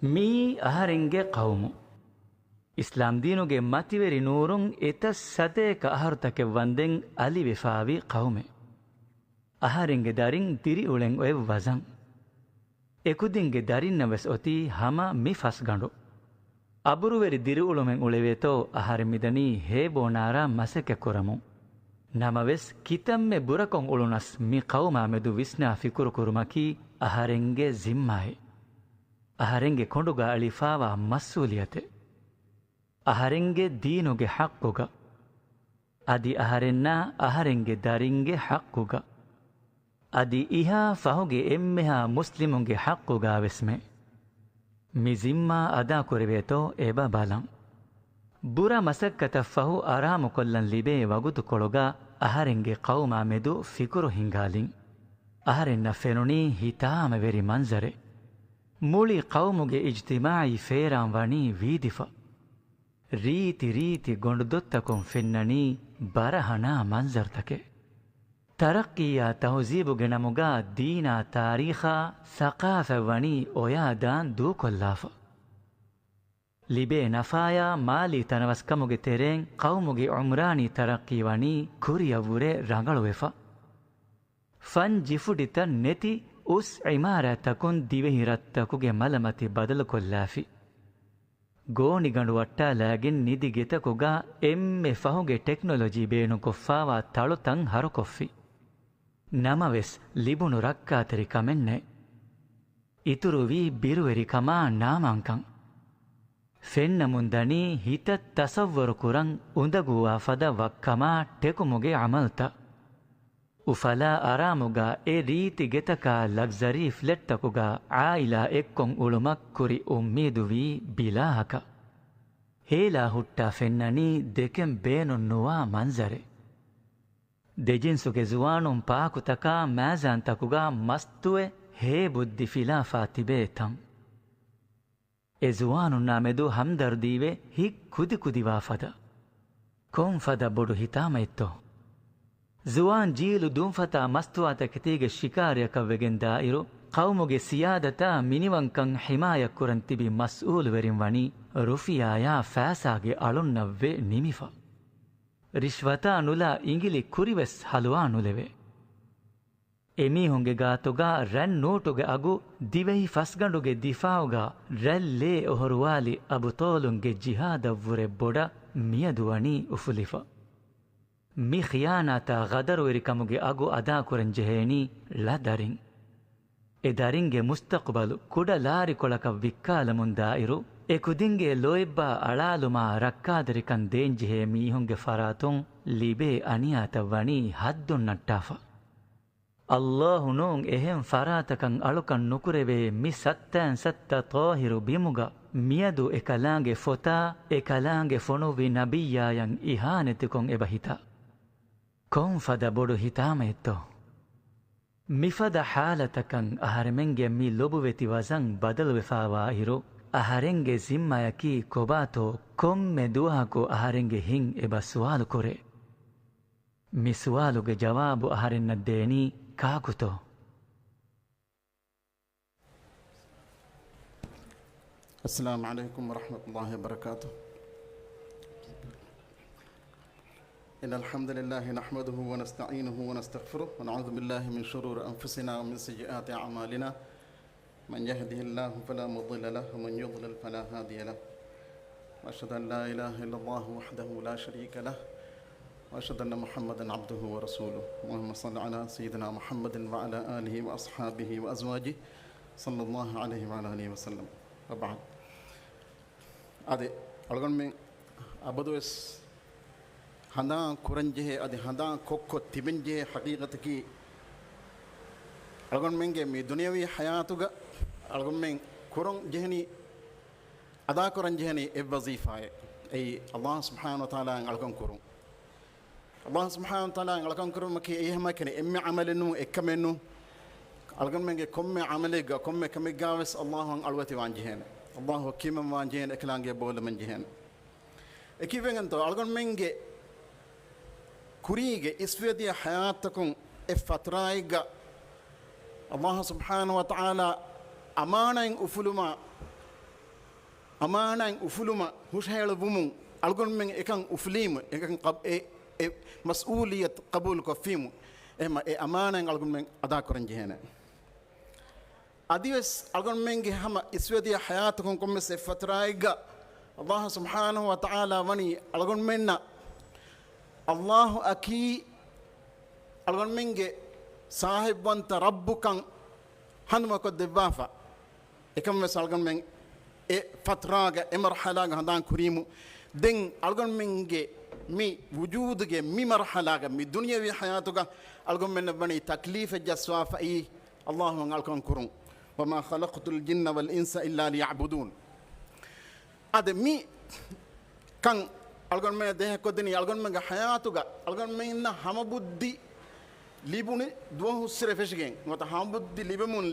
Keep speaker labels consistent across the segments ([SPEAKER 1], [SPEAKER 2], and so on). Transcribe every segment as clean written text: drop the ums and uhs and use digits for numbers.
[SPEAKER 1] ಮೀ ಅಹರೆಂಗೆ ಕೌಮು ಇಸ್ಲಾಂ ದೀನುಗೆ ಮತಿವೆರಿ ನೂರುಂ ಎತ ಸತೇಕ ಅಹರ್ತಕ್ಕೆ ವಂದೆಂ ಅಲಿ ವಿಫಾವಿ ಕೌಮೆ ಅಹರೆಂಗೆ ದರಿಂ ತಿರಿ ಉಳೆಂ ಒಯ್ ವಜಂ ಎಕುದಿಂಗೆ ದರಿನ್ನವೆಸ್ ಒತಿ ಹಮ ಮಿ ಫಸ್ಗಂಡು ಅಬುರುವೆರಿ ದಿರಿ ಉಳುಮೆಂ ಉಳೆವೇತೋ ಅಹರೆ ಮಿದನಿ ಹೇ ಬೋನಾರ ಮಸೆಕೆ ಕೊರಮು ನಮವೆಸ್ ಕಿತಮ್ಮೆ ಬುರಕೊಂ ಉಳುನಸ್ ಮಿ ಕೌಮ ಮೆದು ವಿಸ್ನಾ ಫಿಕುರು ಕುರುಮಕಿ ಅಹರೆಂಗೆ ಜಿಮ್ಮಾಯೆ ಅಹರೆಂಗೆ ಕೊಂಡುಗ ಅಳಿಫಾವ ಮಸ್ಸೂಲಿಯತೆ ಅಹರೆಂಗೆ ದೀನುಗೆ ಹಕ್ಕುಗ ಅದಿ ಅಹರೆನ್ನ ಅಹರೆಂಗೆ ದರಿಂಗೆ ಹಕ್ಕುಗ ಅದಿ ಇಹಾ ಫಹುಗೆ ಎಮ್ಮೆಹ ಮುಸ್ಲಿಮುಂಗೆ ಹಕ್ಕುಗ ವೆಸ್ಮೆ ಮಿ ಜಿಮ್ಮಾ ಅದಾ ಕುರಿವೇತೋ ಎಬ ಬಲಂ ಬುರ ಮಸಕ್ಕತ ಫಹು ಆರಾಮು ಕೊಲ್ಲನ್ ಲಿಬೆ ವಗುತು ಕೊಳಗ ಅಹರೆಂಗೆ ಕೌಮಾ ಮೆದು ಫಿಕುರು ಹಿಂಗಾಲಿಂ ಅಹರೆನ್ನ ಫೆನುಣಿ ಹಿತಾಮ ವೆರಿ ಮಂಜರೆ ಮೂಳಿ ಕೌಮುಗೆ ಇಜ್ತಿಮಾಯಿ ಫೇರಾಂ ವಣಿ ವೀದಿಫ ರೀತಿ ರೀತಿ ಗೊಂಡುದೊತ್ತಕೊಂ ಫೆನ್ನಣಿ ಬರಹಣ ಮಂಜರ್ತಕೆ ತರಕ್ಕಿಯ ತಹಜೀಬುಗೆ ನಮುಗ ದೀನ ತಾರೀಖ ಸಕಾಫ ವಣಿ ಒಯಾದಾನ್ ದೂಕೊಲ್ಲಾಫ ಲಿಬೆ ನಫಾಯ ಮಾಲಿ ತನವಸ್ಕಮುಗೆ ತೆರೆಂ ಕೌಮುಗೆ ಉಮ್ರಾನಿ ತರಕ್ಕಿ ವಣಿ ಕುರಿಯವುರೆ ರಂಗಳುವೆಫ ಫನ್ ಜಿಫುಡಿತ ನೆತಿ ಉಸ್ ಇಮಾರತಕುನ್ ದಿವೆಹಿರತ್ತಕುಗೆ ಮಲಮತಿ ಬದಲು ಕೊಲ್ಲಾಫಿ ಗೋಣಿಗಂಡು ಒಟ್ಟಾಲಾಗಿನ್ ನಿದಿಗೆತಕುಗ ಎಮ್ಮೆ ಫಹುಗೆ ಟೆಕ್ನಾಲಜಿ ಬೇಣು ಕೊಫ್ಫಾವ ತಳುತಂ ಹರುಕೊಫ್ಫಿ ನಮವೆಸ್ ಲಿಬುಣು ರಕ್ಕಾತರಿ ಕಮೆನ್ನೆ ಇತುರುವಿ ಬಿರುವೆರಿ ಕಮಾ ನಾಮಾಂಕಂ ಫೆನ್ನ ಮುಂದಣಿ ಹಿತ ತಸವ್ವರು ಕುರಂ ಉಂದಗುವ ಫದ ವಕ್ಕಮಾ ಟೆಕುಮುಗೆ ಅಮಲ್ತ ಉಫಲ ಆರಾಮುಗ ಎ ರೀತಿ ಗೆತಕ ಲಕ್ಸರಿ ಫ್ಲೆಟ್ಟಕುಗ ಆಯಿಲ ಎಕ್ಕೊಂ ಉಳುಮಕ್ ಕುರಿ ಉಮ್ಮೀದುವಿ ಬಿಲಾಹಕ ಹೇಲ ಹುಟ್ಟ ಫೆನ್ನಣಿ ದೆಕೆಂ ಬೇನುನ್ನುವ ಮಂಜರೆ ದೆಜಿನ್ಸುಗೆ ಜುವಾನುಂ ಪಾಕುತಕ ಮ್ಯಾಜಾಂತಕುಗ ಮಸ್ತುವೆ ಹೇ ಬುದ್ಧಿ ಫಿಲಾಫಾ ತಿಬೇತಂ ಎ ಜುವಾನುನ್ನ ಮೆದು ಹಮ್ದರ್ದೀವೆ ಹಿಕ್ ಕುದಿ ಕುದಿವಾ ಫದ ಕೊಂ ಫದ ಬೊಡು ಹಿತಾಮ ಇತ್ತೋ ಜುವಾನ್ ಜೀಲು ದುಂಫತ ಮಸ್ತುವಾತ ಕೆತಿಗೆ ಶಿಕಾರ್ಯ ಕವ್ವೆಗೆಂದ ಇರು ಕೌಮುಗೆ ಸಿಯಾದತ ಮಿನಿವಂಕಂ ಹಿಮಾಯ ಕುರಂತಿಬಿ ಮಸ್ಊಲ್ ವೆರಿಂ ವಣಿ ರುಫಿಯಾಯ ಫ್ಯಾಸಾಗೆ ಅಳುನ್ನವ್ವೆ ನಿಮಿಫ ರಿಶ್ವತ ಅನುಲ ಇಂಗಿಲಿ ಕುರಿವೆಸ್ ಹಲುವಾ ಅನುಲೆವೆ ಎಮೀಹುಂಗೆ ಗಾತುಗ ರನ್ ನೋಟುಗೆ ಅಗು ದಿವೆಹಿ ಫಸ್ಗಂಡುಗೆ ದಿಫಾವುಗ ರಲ್ಲೇ ಒಹರುವಾಲಿ ಅಬುತೋಲುಂಗೆ ಜಿಹಾದವ್ವುರೆ ಬೊಡ ಮಿಯದುವಣಿ ಉಫುಲಿಫ ಮಿ ಖಿಯಾನಾತ ಗದರುವೆರಿ ಕಮುಗೆ ಅಗು ಅದಾ ಕುರಂಜೆಹೇಣಿ ಲದರಿಂ ಎ ದರಿಂಗೆ ಮುಸ್ತಕ್ಬಲು ಕುಡಲಾರಿ ಕೊಳಕ ವಿಕ್ಕಾಲ ಮುಂದಾಯಿರು ಎ ಕುದಿಂಗೆ ಲೋಯ್ಬ ಅಳಾಲುಮಾ ರಕ್ಕಾದರಿಕಂ ದೇಂಜಿಹೆ ಮೀಹುಂಗೆ ಫರಾತುಂ ಲಿಬೆ ಅನಿಯಾತ ವಣಿ ಹದ್ದುನ್ನಟ್ಟಾಫ ಅಲ್ಲಾಹು ನೋಂ ಎಹೆಂ ಫರಾತಕಂ ಅಳುಕಂ ನುಕುರೆವೆ ಮಿ ಸತ್ತನ್ ಸತ್ತ ತೋಹಿರು ಬಿಮುಗ ಮಿಯದು ಎ ಕಲಾಂಗೆ ಫೊತಾ ಎ ಕಲಾಂಗೆ ಫೊಣುವಿ ನಬಿಯಾಯಂ ಇಹಾನೆತಿಕೊಂ ಎಬಹಿತ ಕೊಂ ಫದ ಬೊಡು ಹಿತಾಮ ಎತ್ತೋ ಮಿಫದ ಹಾಲತಕಂ ಅಹರೆಮೆಂಗೆ ಮಿ ಲೊಬುವೆತಿ ವಜಂ ಬದಲುವೆಫಾವಾಹಿರು ಅಹರೆಂಗೆ ಜಿಮ್ಮಯಕಿ ಕೊಬಾತೋ ಕೊಮ್ಮೆ ದುಹಾಕು ಅಹರೆಂಗೆ ಹಿಂ ಎಬ ಸುವಾಲು ಕೊರೆ ಮಿ ಸುವಾಲುಗೆ ಜವಾಬು ಅಹರೆನ್ನದ್ದೇನಿ ಕಾಕುತೋ
[SPEAKER 2] ಅಸ್ಸಲಾಮು ಅಲೈಕುಂ ವರಹಮತುಲ್ಲಾಹಿ ವಬರಕಾತುಹು إن الحمد لله نحمده ونستعينه ونستغفره ونعوذ بالله من شرور أنفسنا ومن سيئات أعمالنا من يهده الله فلا مضل له ومن يضلل فلا هادي له وأشهد أن لا إله إلا الله وحده لا شريك له وأشهد أن محمدا عبده ورسوله اللهم صل على سيدنا محمد وعلى آله وأصحابه وأزواجه صلى الله عليه وعلى آله وسلم وبعد أدي ألغن من أبدوس ಹಂದಾ ಕುರಂಜೆ ಅದು ಹಂದಾ ಕೊಕ್ಕೊ ತಿಬೆಂಜೆ ಹಕೀಕತಕಿ ಅಳಗೊಂಮೆಂಗೆ ಮಿ ದುನಿಯವಿ ಹಯಾತುಗ ಅಳಗೊಂಮೆಂ ಕುರಂ ಜೆಹನಿ ಅದಾ ಕುರಂಜೆಹನಿ ಎ ವಜೀಫಾಯೆ ಐ ಅಲ್ಲಾಹ್ ಸುಬ್ಹಾನಹು ವ ತಆಲಾ ಅಳಗೊಂ ಕುರು ಅಲ್ಲಾಹ್ ಸುಬ್ಹಾನಹು ವ ತಆಲಾ ಅಳಗೊಂ ಕುರು ಮಕಿ ಎಹಮಕನೆ ಎಮ್ಮೆ ಅಮಲನು ಎಕ್ಕಮೆನು ಅಳಗೊಂಮೆಂಗೆ ಕೊಮ್ಮೆ ಅಮಲೆಗ ಕೊಮ್ಮೆ ಕಮಿಗಾವಸ್ ಅಲ್ಲಾಹ್ ಅಳವತಿ ವಾಂಜೆಹನೆ ಅಲ್ಲಾಹ್ ಕೀಮಂ ವಾಂಜೆಹನೆ ಎಕಲಾಂಗೆ ಬೋಲ ಮಂಜೆಹನೆ ಎಕಿವೆಂಗಂತ ಅಳಗೊಂಮೆಂಗೆ ಕುರಿಗೆ ಇಸ್ವೇದಿಯ ಹಯಾತಕಂ ಎ ಫತ್ರಾಯಿಗ ಅಲ್ಲಾಹ್ ಸುಬ್ಹಾನಹು ವ ತಆಲಾ ಅಮಾನಂ ಉಫುಲುಮಾ amanan ufuluma hushayla bumun algon men ekan uflim ekan mas'uliyat qabul ko fimu ema amanan algon men ada koran jehena adiwes algon men ge hama iswedi hayatukum kum se fatraiga Allah subhanahu wa ta'ala wani algon menna Allah aki algon men ge sahib wanta rabbukan hanma ko debafa ekam mes algon men fatraga marhalaga handan kurimu den algon men ge mi wujuduge mi marhalaga mi dunyawi hayatuga algon men bani taklif jaswafa Allahu algon kurun wama khalaqtul jinna wal insa illa liya'budun adami kan algon men de ko deni algon men hayatuga algon men na hamabuddi libuni duwa husre feshigen ngota hamabuddi libemun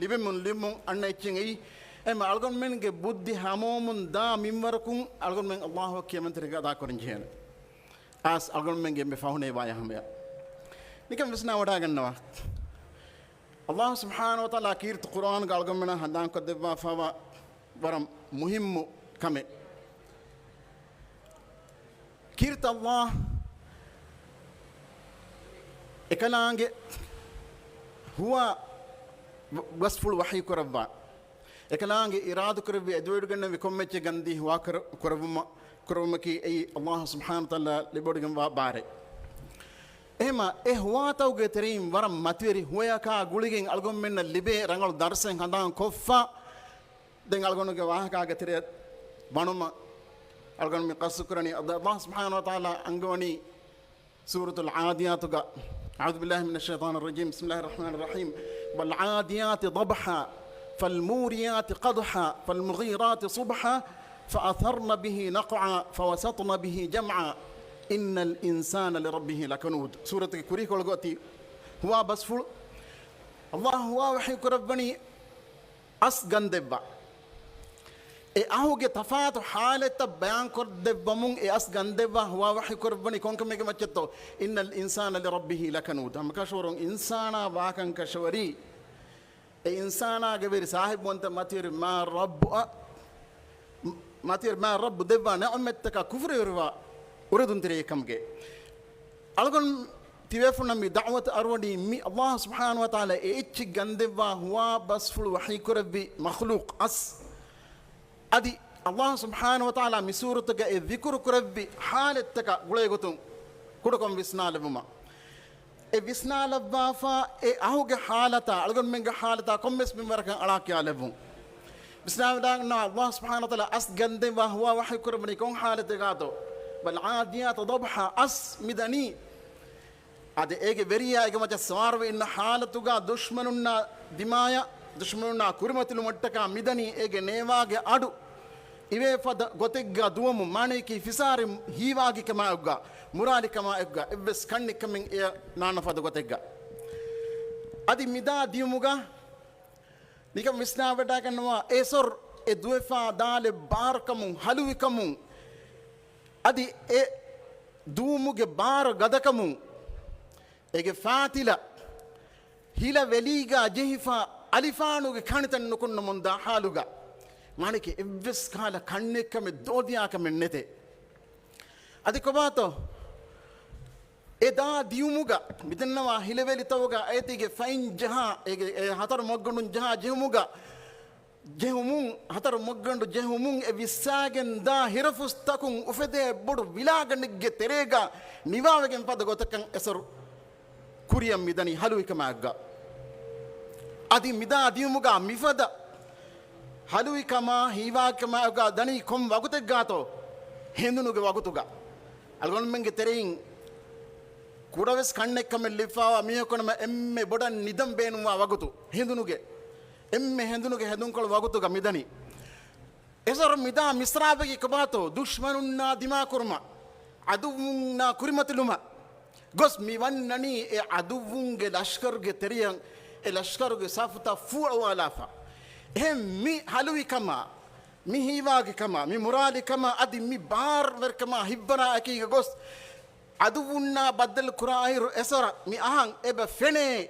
[SPEAKER 2] anna ichingi ema algon men ge buddhi hamomun da mimwarakun algon men Allahu kiyamantre ga da korin jehen as algon men ge me fahune waya hamya nikam visna wada gannawa Allah subhanahu wa ta'ala kirt Quran ga algon men handan ko debba fawa waram muhimmu kame kirt Allah ekalange huwa wasful wahyi ko rabba ekalaange iraadu kurbi edweduganna vikommeche gandi huwa kurvumaki ay Allah subhanahu wa ta'ala libodugam wa bare ema huwa tawge terim waram matweri huwa ka guligen algom menna libe rangal darsen handan koffa den algonuge wahaka ga tere banuma algon mi qasukrani Allah subhanahu wa ta'ala angoni suratul adiyat ga a'udhu billahi minash shaitanir rajim bismillahir rahmanir rahim wal adiyat dabha فالموريات قدحا فالمغيرات صبحا فأثرن به نقعا فوسطن به جمعا إن الإنسان لربه لكنود سورة كوريك والقوتي هو بس فل الله هو وحي كربني أسغن دبا أهوغي تفات حالة بيان كر دبا مون أسغن دبا هو وحي كربني كونك ميجي مجتو إن الإنسان لربه لكنود هم كشورون إنسانا باكن كشوري إنسانا قبل صاحب وانت ماتير ما رب دبا نعمتك كفر يروا أردن تري كم جي ألقون تيفونا مي دعوة أرودي مي الله سبحانه وتعالى إيش جندبا هو بس فل وحي كربي مخلوق أس أدي الله سبحانه وتعالى مسورتك الذكر كربي حالتك ولا يقطن كلكم بسنا لبما visna labbafa ahuge halata algon menga halata kommes bimarakan alaki alebun bisna wadang na Allah subhanahu wa ta'ala as gande wa huwa wahi kurbani kon halate gato bal adiyat dabha as midani ade ege veriya ege macha swarve inna halatuga dushmanunna dimaya dushmanunna kurmatilu mattaka midani ege nevage adu iwe fada gotegga duwamu maniki fisari hiwagi kama ugga murali kama ugga ebbes kanni kamen e nana fada gotegga adi mida diumuga nikam misna beta kanwa esor e duefa dale bar kamun halwi kamun adi e duumuge bar gadakamun ege fatila hila veliga jehifa alifanuge kanitan nukunna munda haluga manike evves kala kanne kame dodiya kame nete adi kobato eda diumuga midannawa hileveli tawga aytige fain jaha ege hatar moggondu jaha jemuga jehumun hatar moggondu jehumun e vissagen da hirafus takun ufede bodu vilaganigge terega niwawegen pada gotakan esor kuriyam midani halui kamagga adi mida diumuga mifada halui kama hiwa kama ga dani kom wagute gato hendunuge wagutuga algon menge terein kudaves kanne kame lifawa miyokonama emme bodan nidam beenuwa wagutu hendunuge emme hendunuge hedunkol wagutuga midani esor mida misrabegi kabato dushmanunna dima kurma aduvunna kurimatiluma gos miwannani e aduvunge lashkarge teriyan e lashkarge safta fu'alafa mi halui kama mi hiwagi kama mi murali kama adi mi bar ver kama hibbana akiga gos aduvunna baddal qura'ir esara mi ahan eba fene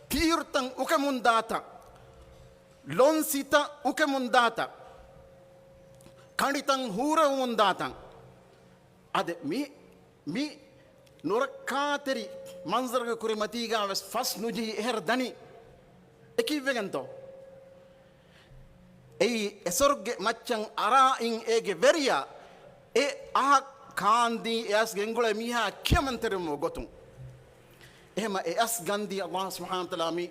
[SPEAKER 2] tirtan ukemundata lonsita ukemundata කණිතං හූරවුන් දාතං අද මේ නොරක්කාතරි මන්සර්ග කුරිමතිගාව ෆස් නුජී එහෙර දනි එකිවෙගන්තෝ එයි එසොර්ගෙ මච්චන් අරායින් ඒගේ වෙරියා ඒ අහ කාන්දී එස් ගෙංගොල මිහා කියමන්තරම ගොතුන් එහෙම එස් ගන්දී අල්ලාහ් සුබ්හානහු වතාලා මි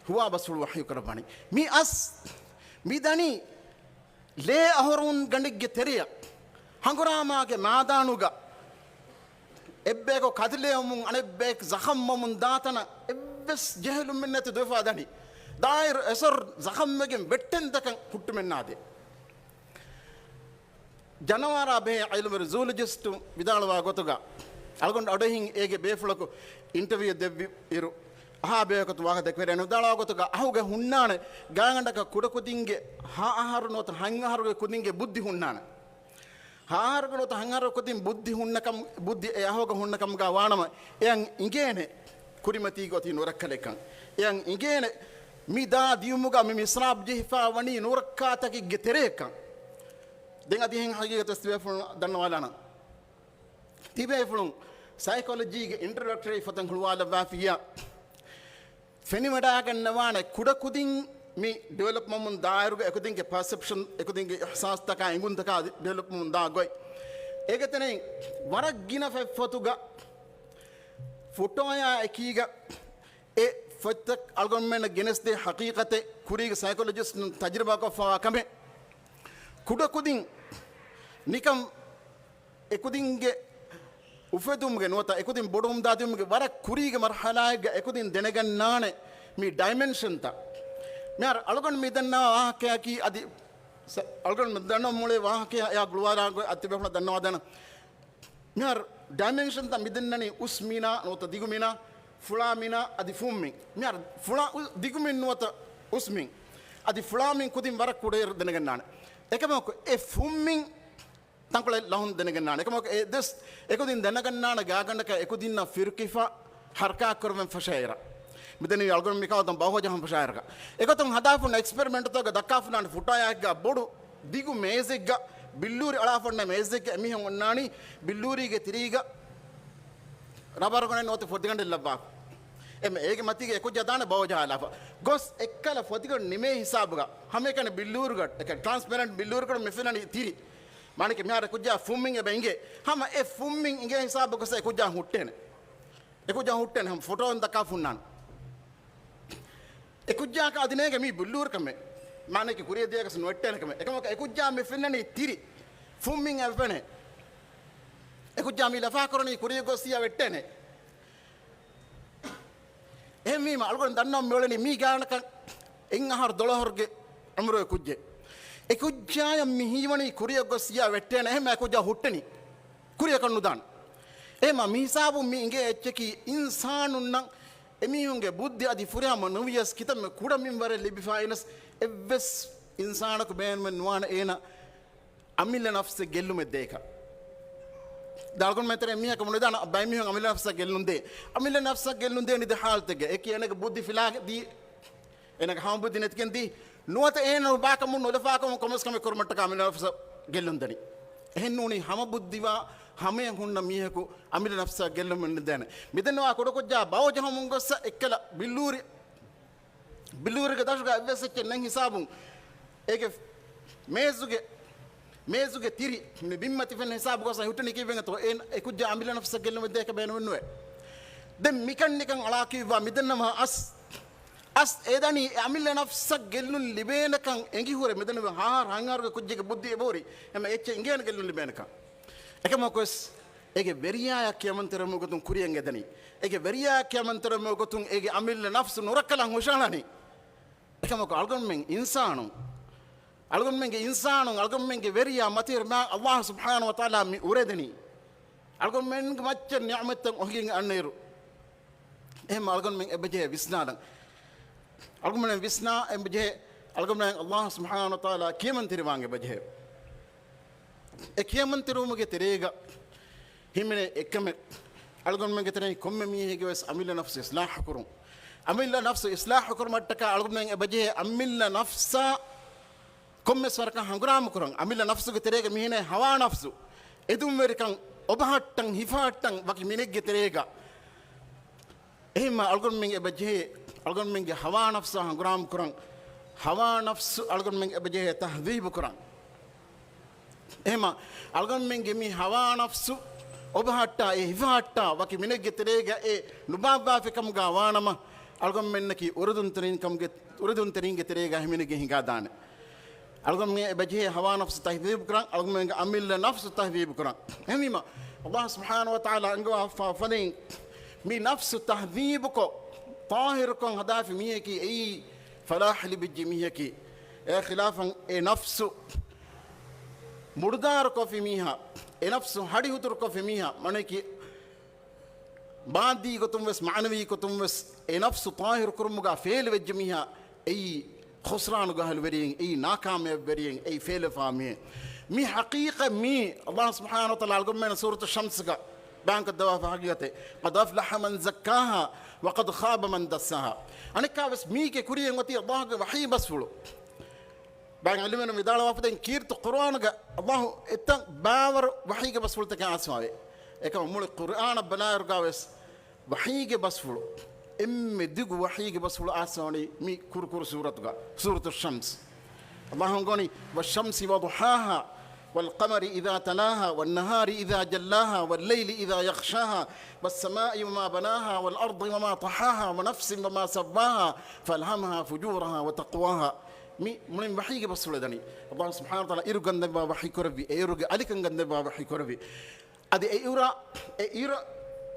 [SPEAKER 2] හුවා බසුල් වහයු කරබණි මි අස් මිදනි ලේ අහරුන් ගණිග්ගේ තෙරිය හංගුරාමාගේ මාදානුග එබ්බේකෝ කදිලෙමුන් අනෙබ්බේක් ਜ਼හම්මුන් දාතන එබ්බස් ජහලුම් මින්නත දොෆා දනි දායිර් එසර් ਜ਼හම්මගෙන් වෙට්ටෙන් දකන් කුට්ටු මෙන්නාදේ ජනවාරා බේ අයිලවර සූලොජිස්ට් විදාලවා ගොතුග අල්ගොන්ඩ අඩහින් ඒගේ බේෆලකු ඉන්ටර්වියු දෙවි ඉරු අහබේකතු වාහ දෙකවෙරන විදාලවා ගොතුග අහුගේ හුන්නාන ගාගණ්ඩක කුඩකුදින්ගේ ආහාරුනොත හංගහරුගේ කුදින්ගේ බුද්ධි හුන්නාන ආහාරුනොත හංගහරු කුදින් බුද්ධි හුන්නකම් බුද්ධි අහෝග හුන්නකම් ගා වානම එයන් ඉගේනේ කුරිමති ගොති නොරක්කලෙකන් එයන් ඉගේනේ මිදා දියුමුගා මි මිස්රාබ් ජිහ්ෆා වනි නොරක්කාතකි ගෙතරේකන් දෙන් අධිහෙන් හගීගත ස්තිවේෆුන් දන්නවාලාන තිබේෆුන් සයිකොලොජිගේ ඉන්ට්‍රොඩක්ටරි ෆතන් හුවාල වාෆියා ෆෙනිමඩා ගන්නවානේ කුඩ කුදින් මේ ඩෙවලොප්මන්ට් මුන් දායරුගේ එකදින්ගේ පර්සෙප්ෂන් එකදින්ගේ ඉහසාස් තක ඉඟුන් තක ඩෙවලොප්මන්ට් මුන් දාගොයි ඒකතනේ වරක් ගින ෆතුගා ෆොටෝයා එකීග ඒ ෆතක් අල්ගොන්මෙන් ගෙනස් දේ හකීකතේ කුරීගේ සයිකොලොජිස්ට් තජරිබා කොෆා කමේ කුඩ කුදින් නිකම් එකුදින්ගේ උෆෙදුම්ගේ නොත එකුදින් බොඩුම් දාදුම්ගේ වර කුරීගේ මර්හලායගේ එකුදින් දෙනගන්නානේ මේ ඩයිමෙන්ෂන් තා මෙයාර අලගොන් මෙදන්නා වාහකයකි අදි අලගොන් මෙදන්නා මොලේ වාහකය යා ග්ලුවාරාගේ අතිබෙහුණ දන්නවා දන මෙයාර ඩයිමෙන්ෂන් තා මෙදන්නනේ උස්මිනා නොත දිගුමිනා ෆුලාමිනා අදි ෆුම්මින් මෙයාර ෆුලා දිගුමින් නොත උස්මින් අදි ෆුලාමින් කුදින් වර කුඩේ දෙනගන්නානේ එකමක ඒ ෆුම්මින් තංකොල ලහුන් දෙනගන්නානේ එකමක ඒ දස් එකුදින් දෙනගන්නාන ගාගණ්ඩක එකුදින්න ෆිර්කිෆා හර්කා කරවෙන් ෆෂයිරා මෙතන අල්ගොරිතම් එකවතම් බහෝජහම් ෆෂයිරක එකතම් හදාෆුන එක්ස්පෙරිමන්ට් තෝග දක්කාෆුනාන ෆුටායක් ගා බොඩු දිගු මේසෙක් ගා බිල්ලූරි අලාෆන්න මේසෙක් මිහන් ඔන්නානි බිල්ලූරිගේ තිරීග රබර් ගොනේ නොත ෆොදිගන්න ලබ්බා එම ඒගේ මතිගේ එකුජ දාන බහෝජහලාෆ ගොස් එක්කල ෆොදිගන්න නිමේ හිසාබුග හැම එකනේ බිල්ලූරුගට එක ට්‍රාන්ස්පරන්ට් බිල්ලූරුගට මෙෆිනනි තිරි මානික මෙහාර කුජා ෆුම්මින් එබෙන්ගේ හැම ඒ ෆුම්මින් ඉගේ හිසාබුග සේ කුජා හුට්ටෙන හැම ෆොටෝන් දක්කාෆුන්නාන එකුජ්ජා का अदिने के मी बुल्लूर कमे माने के कुरिय दिया के नोट्टे ने कमे एकम एकुज्जा में फिननी तिरी फुमिंग एवने एकुज्जा मी लफा करनी कुरिय गोसिया वेट्टे ने एमी मा अलगोन दन्नो मेळनी मी गानक इंगहर दोलहरगे अमरो एकुज्जे एकुज्जा यम हिवनी कुरिय गोसिया वेट्टे ने एमे एकुज्जा हुट्टनी कुरिय कन्नु दान एमा मी हिसाबु मी इंगे एच्चकी इंसानुन्न එමිහුන්ගේ බුද්ධි අධි ෆුරාම නොවියස් කිතම කුඩමින් වර ලිබිෆායිනස් එවස් ඉන්සානක බෑන්ම නුවාන ඒන අමිල්ල නෆ්ස ගෙල්ලුම දෙක දාල්කොන් මෙතර එමිහක මොන දාන බයි මිහුන් අමිල්ල නෆ්ස ගෙල්ලුම් දෙ අමිල්ල නෆ්ස ගෙල්ලුම් දෙ නිද හාල්තගේ ඒ කියනක බුද්ධි ෆිලා දී එනක හම් බුද්ධි නැත්කෙන් දී නුවත ඒන උබාකම නොලෆාකම කොමස්කම කරමට්ට අමිල්ල නෆ්ස ගෙල්ලුම් දනි එහෙන් නුනි හැම බුද්ධිවා हमें हुन्न मीह को अमिल नफ्सा गेल्लम देने मिदनवा कोडकोज्जा बावजह मुंगस एक्कल बिल्लूरी के दशगा अव्यसच्चे नंग हिसाबुं एके मेजुगे तिरी ने बिम्मति फन हिसाब को हुटनी की वेंग तो एन एकुज्जा अमिल नफ्सा गेल्लम देके बेन वन्नुवे दे मिकन निकन अलाकी वा मिदनम अस एदानी अमिल नफ्सा गेल्लुन लिबेनकं एंगी हुरे मिदनव हार हांगार के कुज्जे के बुद्धि बोरी एम एच्चे इंगेन गेल्लुन लिबेनकं එකමකොස් ඒගේ වෙරියා කියමන්තර මොගතුන් කුරියෙන් එදනි ඒගේ වෙරියා කියමන්තර මොගතුන් ඒගේ අමිල්ල නෆ්ස් නොරකලන් හොෂානනි එකමක අල්ගොන්මෙන් ඉන්සානුන් අල්ගොන්මෙන්ගේ වෙරියා මතිර මා අල්ලාහ් සුබ්හානහු වතාලා මි උරෙදනි අල්ගොන්මෙන්ගේ මච්ච නියමතන් ඔහින් අන්නේරු එහෙම අල්ගොන්මෙන් එබජේ විස්නාදන් අල්ගොන්මෙන් විස්නා එබජේ අල්ගොන්මෙන් අල්ලාහ් සුබ්හානහු වතාලා කියමන්තර වාංගේ බජේ එකියමන්තරුමගේ තෙරේග හිමිනේ එකම අල්ගොන්මගේ තෙරේ කොම්මෙ මීහෙගේ වස් අමිල්ල නෆ්ස් ඉස්ලාහ් කරුම් අමිල්ල නෆ්ස් ඉස්ලාහ් කරුමට්ටක අල්ගොන්මෙන් එබජේ අමිල්ල නෆ්සා komme swarka hanguram kurang amilla nafsu ge terega mihine hawa nafsu edum verikan obahattan hifaattan waki minegge terega ehma algon men ebaje algon men ge hawa nafsu hanguram kurang hawa nafsu algon men ebaje tahdhib kurang ehma algon men ge mi hawa nafsu obahatta e hifatta waki minegge terega e nubaba fikam ga wanama algon men ki urudun terin ge terega himinege hinga dane algon men ebaje hawa nafsu tahdhib kurang algon men amilla nafsu tahdhib kurang ehma Allah subhanahu wa ta'ala angwa fa falin mi nafsu tahdhib ko tahir ko hadafi mi ki ei falah li bijmihi ki e khilafan e nafsu murdar ko fi miha e nafsu hadi hutur ko fi miha mane ki baadi ko tum wes ma'nawi ko tum wes e nafsu tahir kurmuga fail wejmiha ei khusran go hal weriyen ei nakamyab weriyen ei fail fami mi haqiqa mi Allah subhanahu wa ta'ala algum men surah ash-shams ka bank dawa fa haqiyate qad aflaha man zakkaha wa qad khaba man dassaha anika wes mi ke kuriyen wati Allah ge wahi basulu bang alimena midala wafden kirtu qur'an ga Allah etan bawar wahi ge basulu ta asmawe ekam mul qur'an balair ga wes wahi ge basulu imme digu wahi ge basulu asani mi kur surat ga surah ash-shams Allah ngoni wash-shamsi wa duhaha والقمر إذا تلاها والنهار إذا جلاها والليل إذا يغشاها والسماء وما بناها والأرض وما طحاها ونفس وما سواها فألهمها فجورها وتقواها من وحي بسولدني الله سبحانه وتعالى إيرغان دبا وحي كربي إيرغ عليكن دبا وحي كربي أدي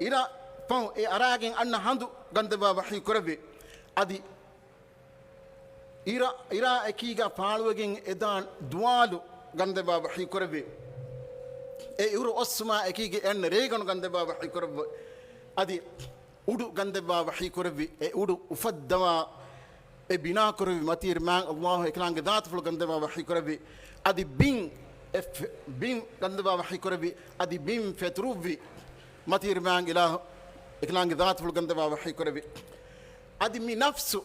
[SPEAKER 2] إيرا فان أراجين أن هندو غندبا وحي كربي أدي إيرا أكيغا فالوجين إدان دوالو gande baba hi korbe e uru osma ekige en regon gande baba hi korbe adi udu gande baba hi korbe e udu ufaddama e bina korbe matir man Allah eklang dat ful gande baba hi korbe adi bin gande baba hi korbe adi bin fetrubi matir man ilah eklang dat ful gande baba hi korbe adi mi nafsu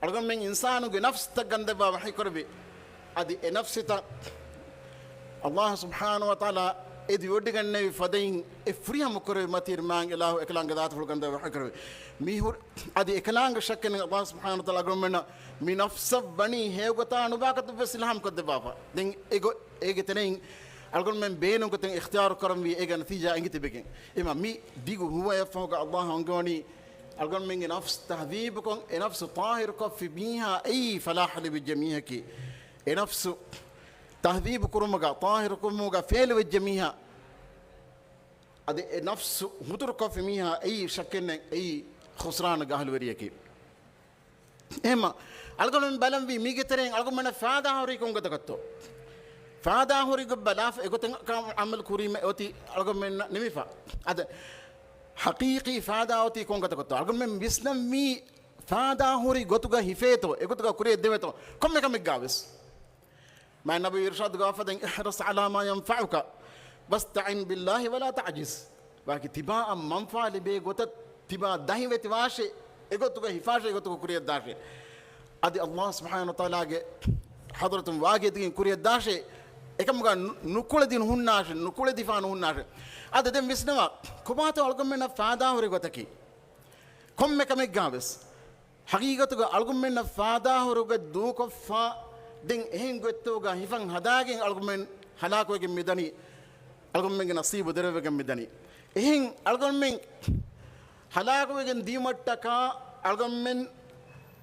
[SPEAKER 2] algon men insanu ge nafs ta gande baba hi korbe adi e nafsita Allah subhanahu wa ta'ala edi wodiganne fadain e friyam kore matir mang ilahu eklang dat ful gande wa hakre mi hur adi eklang shakken Allah subhanahu wa ta'ala gomena mi nafsa bani hegota anubakat besilham kodde baba den ege tenen algon men beno goten ikhtiyar karam wi ega natija ingite begen ima mi digu huwa yafoga Allah angoni algon men nafs tahdhib kon e nafs tahir ko fi biha ay falah li bi jamihaki نفس تهذيب كرمجا طاهر كرمجا فعل والجميع هذا نفس مدرك في ميها أي شكل أي خسران جهل وريكي إما ألقون من بلم في ميجي ترين ألقون من فادا هوريكم كتكتو فادا هوريكم بلاف إقول كم عمل كوريم أوتي ألقون من نميفا هذا حقيقي فادا أوتي كون كتكتو ألقون من بيسنا مي فادا هوري قطعة هفيتو إقول كوري ديوتو كم جاوس مع النبي إرشاد قافدين احرص على ما ينفعك واستعن بالله ولا تعجز باقي تباع منفعة لبي قطت تباع دهي وتواشي إقوتك هفاشي إقوتك كوريا داشي أدي الله سبحانه وتعالى حضرة واجد كوريا داشي إكم قال نقول دين هناش نقول دفان هناش أدي دم بسنوا كباتو ألقم من فادا هوري قطكي كم جاوس حقيقة ألقم من فادا هوري قط دوك فا دين هين قطوغا هفان هداغين ألغمين هلاكوغي ميداني ألغمين نصيب دربغي ميداني هين ألغمين هلاكوغي ديمتكا ألغمين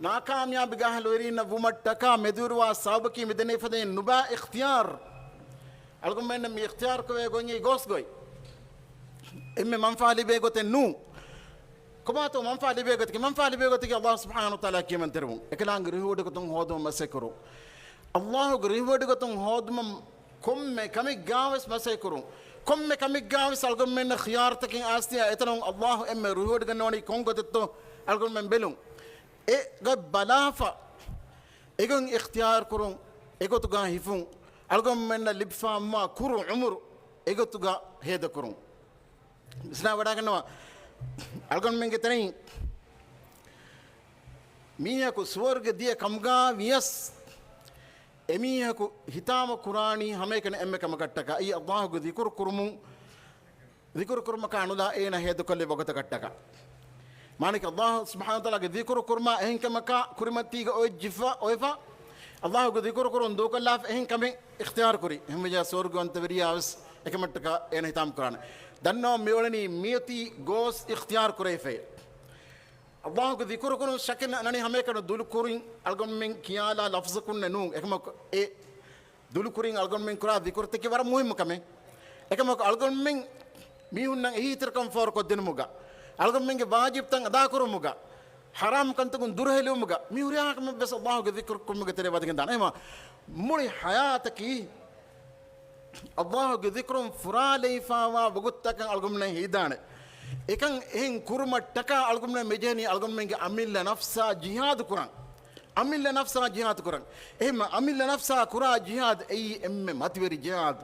[SPEAKER 2] ناكامياب غاهلورين ومتكا مدوروا سابقي ميداني فدين نبا اختيار ألغمين مي اختيار كوي غوني غوسغوي إمي منفعلي بيغوتين نو كماتو منفعلي بيغوتي الله سبحانه وتعالى كيمن ترون اكلان غريهود كتون هودو مسكرو الله غريهود كتون هودم كم كمي غاوس مسكرو كم كمي غاوس الغم من خيارتك استيا اتنون الله ام ريهود غنوني كونغوتو الغم من بلون اي غبلافا ايغن اختيار كرون ايغوتو غا هيفون الغم من لبفا ما كرو عمر ايغوتو غا هيدا كرون سنا ودا غنوا algon menge tani miya ko swarg dia kamga vias එමීහකු හිතාම කුරාණී හැම එකන එම්මකම කට්ටක අයි අල්ලාහ්ගේ දිකුර් කුරුම කානුලා ඒන හේතු කල්ලේ වගත කට්ටක මානික අල්ලාහ් සුබ්හානහු තාලාගේ දිකුර් කුර්මා එහෙන්කම කා කුරිමත්තිග ඔය ජිෆා ඔයෆා අල්ලාහ්ගේ දිකුර් කුරුන් දෝකල්ලාෆ් එහෙන්කම ඉක්තියාර කුරි හැමජා සෝර්ගවන්ත වෙරියාවස් එකමට්ටක ඒන හිතාම් කුරාන දන්නෝ මෙවලනි මියති ගෝස් ඉක්තියාර කුරේෆේ අල්ලාහ්ගේ දිකුර් කුරුන් ශකන නනි හැම එකන දුල් කුරින් අල්ගොම්මෙන් කියාලා ලෆ්ස් කුන්න නූ එකම ඒ දුල් කුරින් අල්ගොම්මෙන් කුරා දිකුර් තකි වර මුහිම්ම කමෙ එකම අල්ගොම්මෙන් මිහුන්නන් එහිතරකම් ෆෝර් කොද්දෙනමුගා අල්ගොම්මෙන්ගේ වාජිබ් තන් අදා කරමුගා හරාම් කන්තකුන් දුරහෙලුමුගා මිහුරියාකම බස් අල්ලාහ්ගේ දිකුර් කුරුමුගා තෙරේ වදගෙන දාන එම මුනි හයාතකි අල්ලාහ්ගේ දිකුරුන් ෆුරාලයිෆාවා වගුත්තකන් අල්ගොම්මෙන් හීදානේ එකන් එහෙන් කුරුමට්ටක අල්ගොම්මෙන් මෙජේනි අල්ගොම්මෙන්ගේ අමිල්ල නෆ්සා ජිහාද් කුරන් අමිල්ල නෆ්සා ජිහාද් කුරන් එහෙම අමිල්ල නෆ්සා කුරා ජිහාද් එයි එම්මෙ මතිවරි ජිහාද්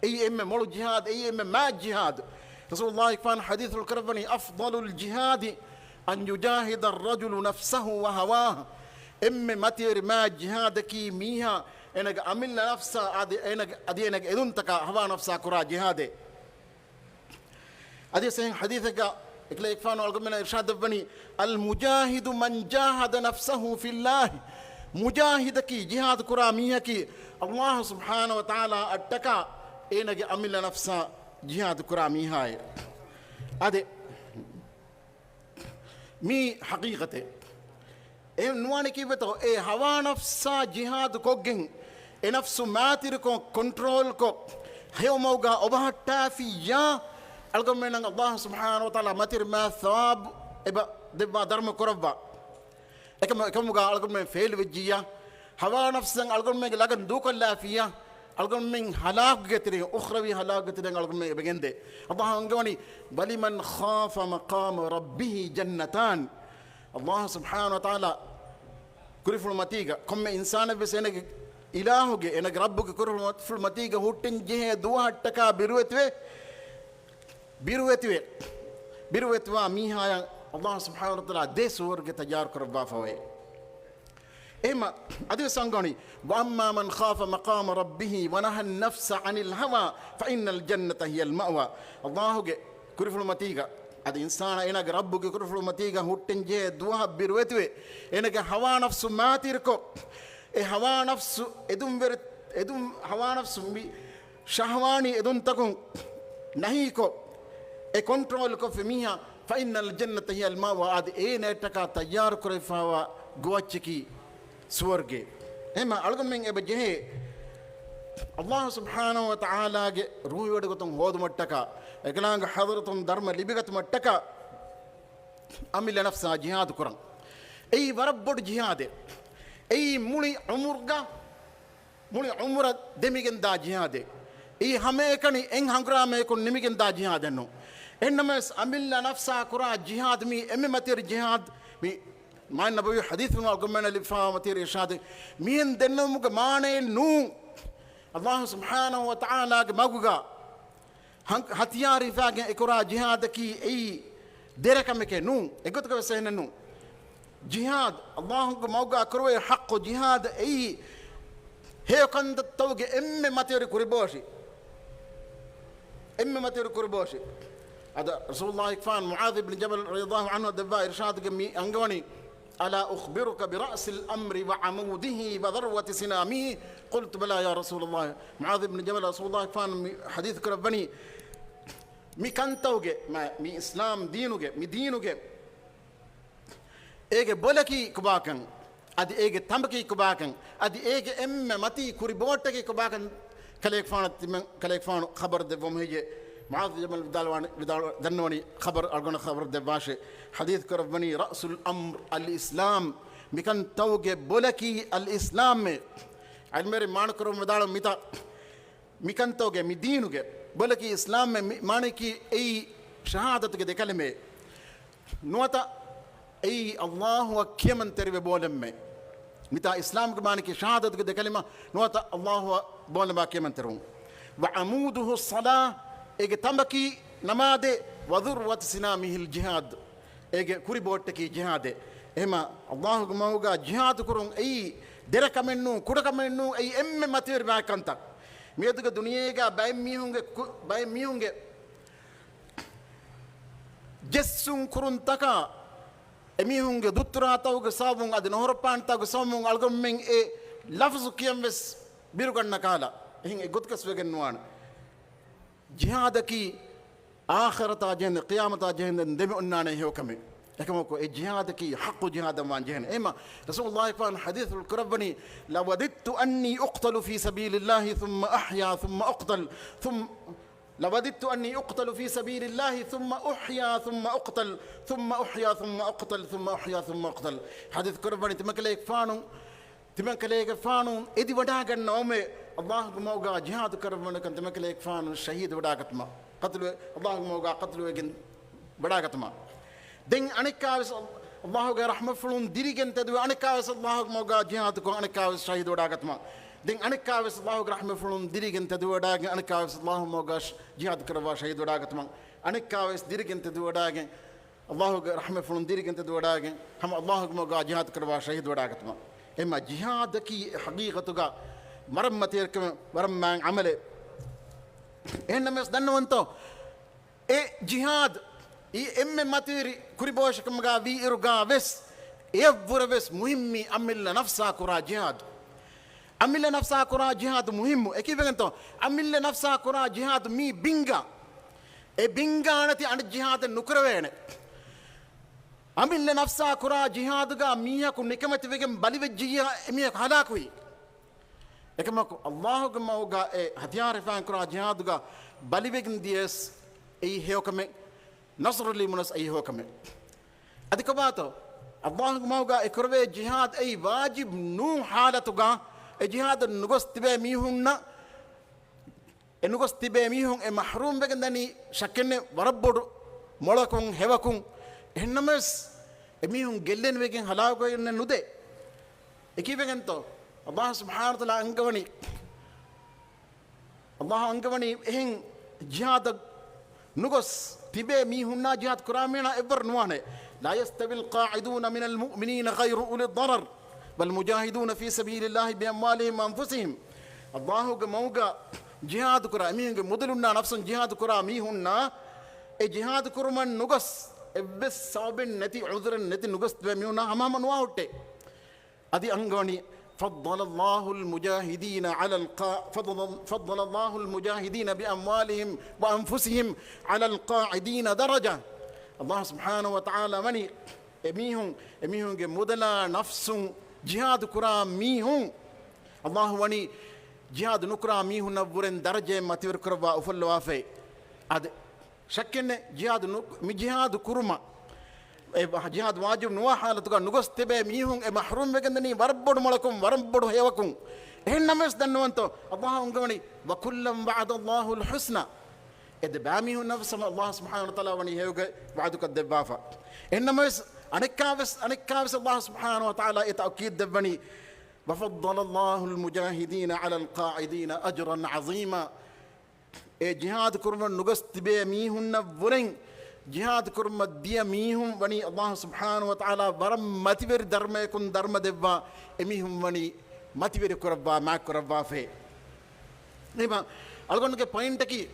[SPEAKER 2] එයි එම්මෙ මොළු ජිහාද් එයි එම්මෙ මා ජිහාද් රසූලුල්ලාහ් ෆාන් හදීතුල් කරබනි අෆ්දලුල් ජිහාද් අන් යුජාහිද අර්රජුලු නෆ්සහු වහවාහ එම්මෙ මතිවරි මා ජිහාද් කී මීහා එනග අමිල්ල නෆ්සා අදි එනග එදුන්තක හවා නෆ්සා කුරා ජිහාදේ أدي سين حديثك إكليك فانو القمنا إرشاد بني المجاهد من جاهد نفسه في الله مجاهدك جهاد كراميك الله سبحانه وتعالى أتكا إنك أمل نفسه جهاد كرامي هاي أدي مي حقيقته إيه نواني كيف بتو إيه هوا نفسه جهاد كوجين إيه نفسه ماتير كو كنترول كو هيو موجا أبهتا في يا ألقمنا الله سبحانه وتعالى ماتير ما ثواب إبا دبا درم كربا كم قال ألقمنا فيل وجيا هوا نفسنا ألقمنا لكن دوك الله فيها ألقمنا هلاك قترين أخروي هلاك قترين ألقمنا بجنده الله أنقوني بل من خاف مقام ربه جنتان الله سبحانه وتعالى كريف المتيجة كم إنسان بس إنك إلهك إنك ربك كريف المتيجة هو تنجه دوا تكا بروتوه بيروتوا ميها الله سبحانه وتعالى ديس ورق تجار كربا فوي إما أدي سانغوني وأما من خاف مقام ربه ونهى النفس عن الهوى فإن الجنة هي المأوى الله كرف المتيجة أدي إنسان إنك ربك كرف المتيجة هو تنجه دوا بيروتوا إنك هوا نفس ما تيركو هوا نفس إدم هوا نفس شهواني إدم تكون نهيكو كنترول كو فيها فإن الجنة هي المأوى هذه نتكا تيار كريفاوا غواتشكي سورغي هما ألغمين إبجه الله سبحانه وتعالى روح ودغتون هود متكا إكلانغ حضرتون درم لبيغت متكا أمل نفسها جهاد كران أي وربود جهاد أي مولي عمر دميغن دا جهاد أي هميكني إن هنغرامي كن نميغن دا جهاد نو إنما أمل نفسها كرا جهاد مي أمي متير جهاد مي ما النبي حديث من القمنا اللي فا متير إرشاد مين دنهم كمانه نو الله سبحانه وتعالى مغوغا هتياري فاق كرا جهاد كي أي درك مك نو إقول لك بس نو جهاد الله مغوغا كروي حق جهاد أي هي كنت توجه أمي متير كريبوشي أمي متير كريبوشي هذا رسول الله يكفان معاذ بن جبل رضي الله عنه دبا إرشاد قمي أنقوني ألا أخبرك برأس الأمر وعموده وذروة سنامه قلت بلى يا رسول الله معاذ بن جبل رسول الله يكفان حديث كربني مي كنتوجه مي إسلام دينوجه مي دينوجه إيجي بولكي كباكن أدي إيجي تمبكي كباكن أدي إيجي متي كوريبوتكي كباكن كليك فان خبر دبوم هيجي معاذ جبل دنوني خبر أرجونا خبر دباشة حديث كربني رأس الأمر الإسلام مكان توجه بولكي الإسلام علمري مان كرم بدال ميتا مكان توجه مدينوجه بولكي إسلام مانكي أي شهادة كده كلمة نوتا أي الله وكمن تري بولمه ميتا إسلام مانكي شهادة كده كلمة نوتا الله بولما كمن ترون وعموده الصلاة إيجي تمبكي نماذج وذروة سنامه الجهاد إيجي كوري بوتكي جهاد إما الله جمعوجا جهاد كرون أي දෙරකමෙන්නු කුඩකමෙන්නු ඒ එම්මෙ මතිවර මාකන්තක් මියදුක දුනියේගා බය මිහුන්ගේ ජෙස්සුන් කුරුන්තක එමිහුන්ගේ දුත්තරාතවගේ සාවුන් අද නොහරපාන්තවගේ සාවුන් අල්ගොම්මෙන් ඒ ලෆ්සු කියම්වෙස් බිරුගන්න කාලා එහෙන් ඒ ගොත්කස් වෙගෙන්වාන ජිහාදකී ආඛරතා ජෙන් ඛියාමතා ජෙන් දෙමෙ උන්නානේ හොකමෙ එකමකෝ ඒ ජිහාදකී හක්කු ජිහාදම් වාන් ජෙන් එම රසූලුල්ලාහි ෆාන් හදීසුල් කුරබනි ලවදිත්තු අන්නී උක්තලු ෆී සබීලිල්ලාහි ثم අහ්යා ثم أقتل ثم لوددت أني أقتل في سبيل الله ثم أحيا ثم أقتل ثم أحيا ثم أقتل ثم أحيا ثم أقتل حديث كرباني تمكليك فانو إدي وداعن نومي الله موجا جهاد كرباني كان تمكليك فانو شهيد وداعتما قتل الله موجا قتل وجن وداعتما دين أنكاوس الله جا رحمة فلون ديريجن تدو أنكاوس الله موجا جهاد كون أنكاوس شهيد وداعتما دين أنكاوس الله رحمة فلون ديريجن تدو وداعن أنكاوس الله موجا جهاد كربا شهيد وداعتما أنكاوس ديريجن تدو وداعن الله رحمة فلون ديريجن تدو وداعن هم الله موجا جهاد كربا شهيد وداعتما إما جهاد كي حقيقتك مرم متيركم مرم ما عمله إنما يصدقنا وانتو إيه جهاد إيه إم متيري كريبوشكم جا في إرجع بس يفور بس مهمي أمل نفسك كرا جهاد أمل نفسك كرا جهاد مهم كيف أنتو أمل نفسك كرا جهاد مي بينجا إيه بينجا نتي عن الجهاد النكروين أمل نفسا كرا جهادك ميها كن نكمة ويجم بالي وجيها ميها هلاكوي لكن الله كما هو هتيار فان كرا جهادك بالي ويجم ديس أي هيو كم نصر لي منس أي هو كم أديك باتو الله كما هو إكروي جهاد أي واجب نو حالتك الجهاد النقص تبع ميهونا النقص تبع ميهون محروم بكندني شكلنا وربود ملكون هواكون إنماس أميهم جلين ويجين هلاكوا ينندة كيف أنتو الله سبحانه وتعالى أنكوني الله أنكوني إن جهاد نقص تبى ميهونا جهاد كرامنا إبر نوانه لا يستوي القاعدون من المؤمنين غير أولي الضرر بل مجاهدون في سبيل الله بأموالهم وأنفسهم الله جموجا جهاد كرامين مدلنا نفس جهاد كراميهونا جهاد كرمان نقص بس صابن نتي عذر نتي نقص بميونا أمام نواوتة أدي أنغاني فضل الله المجاهدين على فضل الله المجاهدين بأموالهم وأنفسهم على القاعدين درجة الله سبحانه وتعالى مني أميهم مدلا نفس جهاد كرام ميهم الله وني جهاد نكرا ميهم نبورن درجة ما تذكروا أفل وافي أد شكلنا جهاد كرما جهاد واجب نوا حالتك نقص تبع ميهم محروم بكندني وربود ملكم وربود هيوكم إنما يصدقنا أنتو الله أنكوني وكلم بعد الله الحسنى إذا باميهم نفس الله سبحانه وتعالى وني هيوك بعدك الدبافة إنما أنكاوس الله سبحانه وتعالى يتأكيد دبني وفضل الله المجاهدين على القاعدين أجرا عظيما جهاد كرم نقص تبع ميهم نبورين جهاد كرم ديا ميهم وني الله سبحانه وتعالى برم متبر درما يكون درما دبا ميهم وني متبر كربا ما كربا في نيما ألقون كي point كي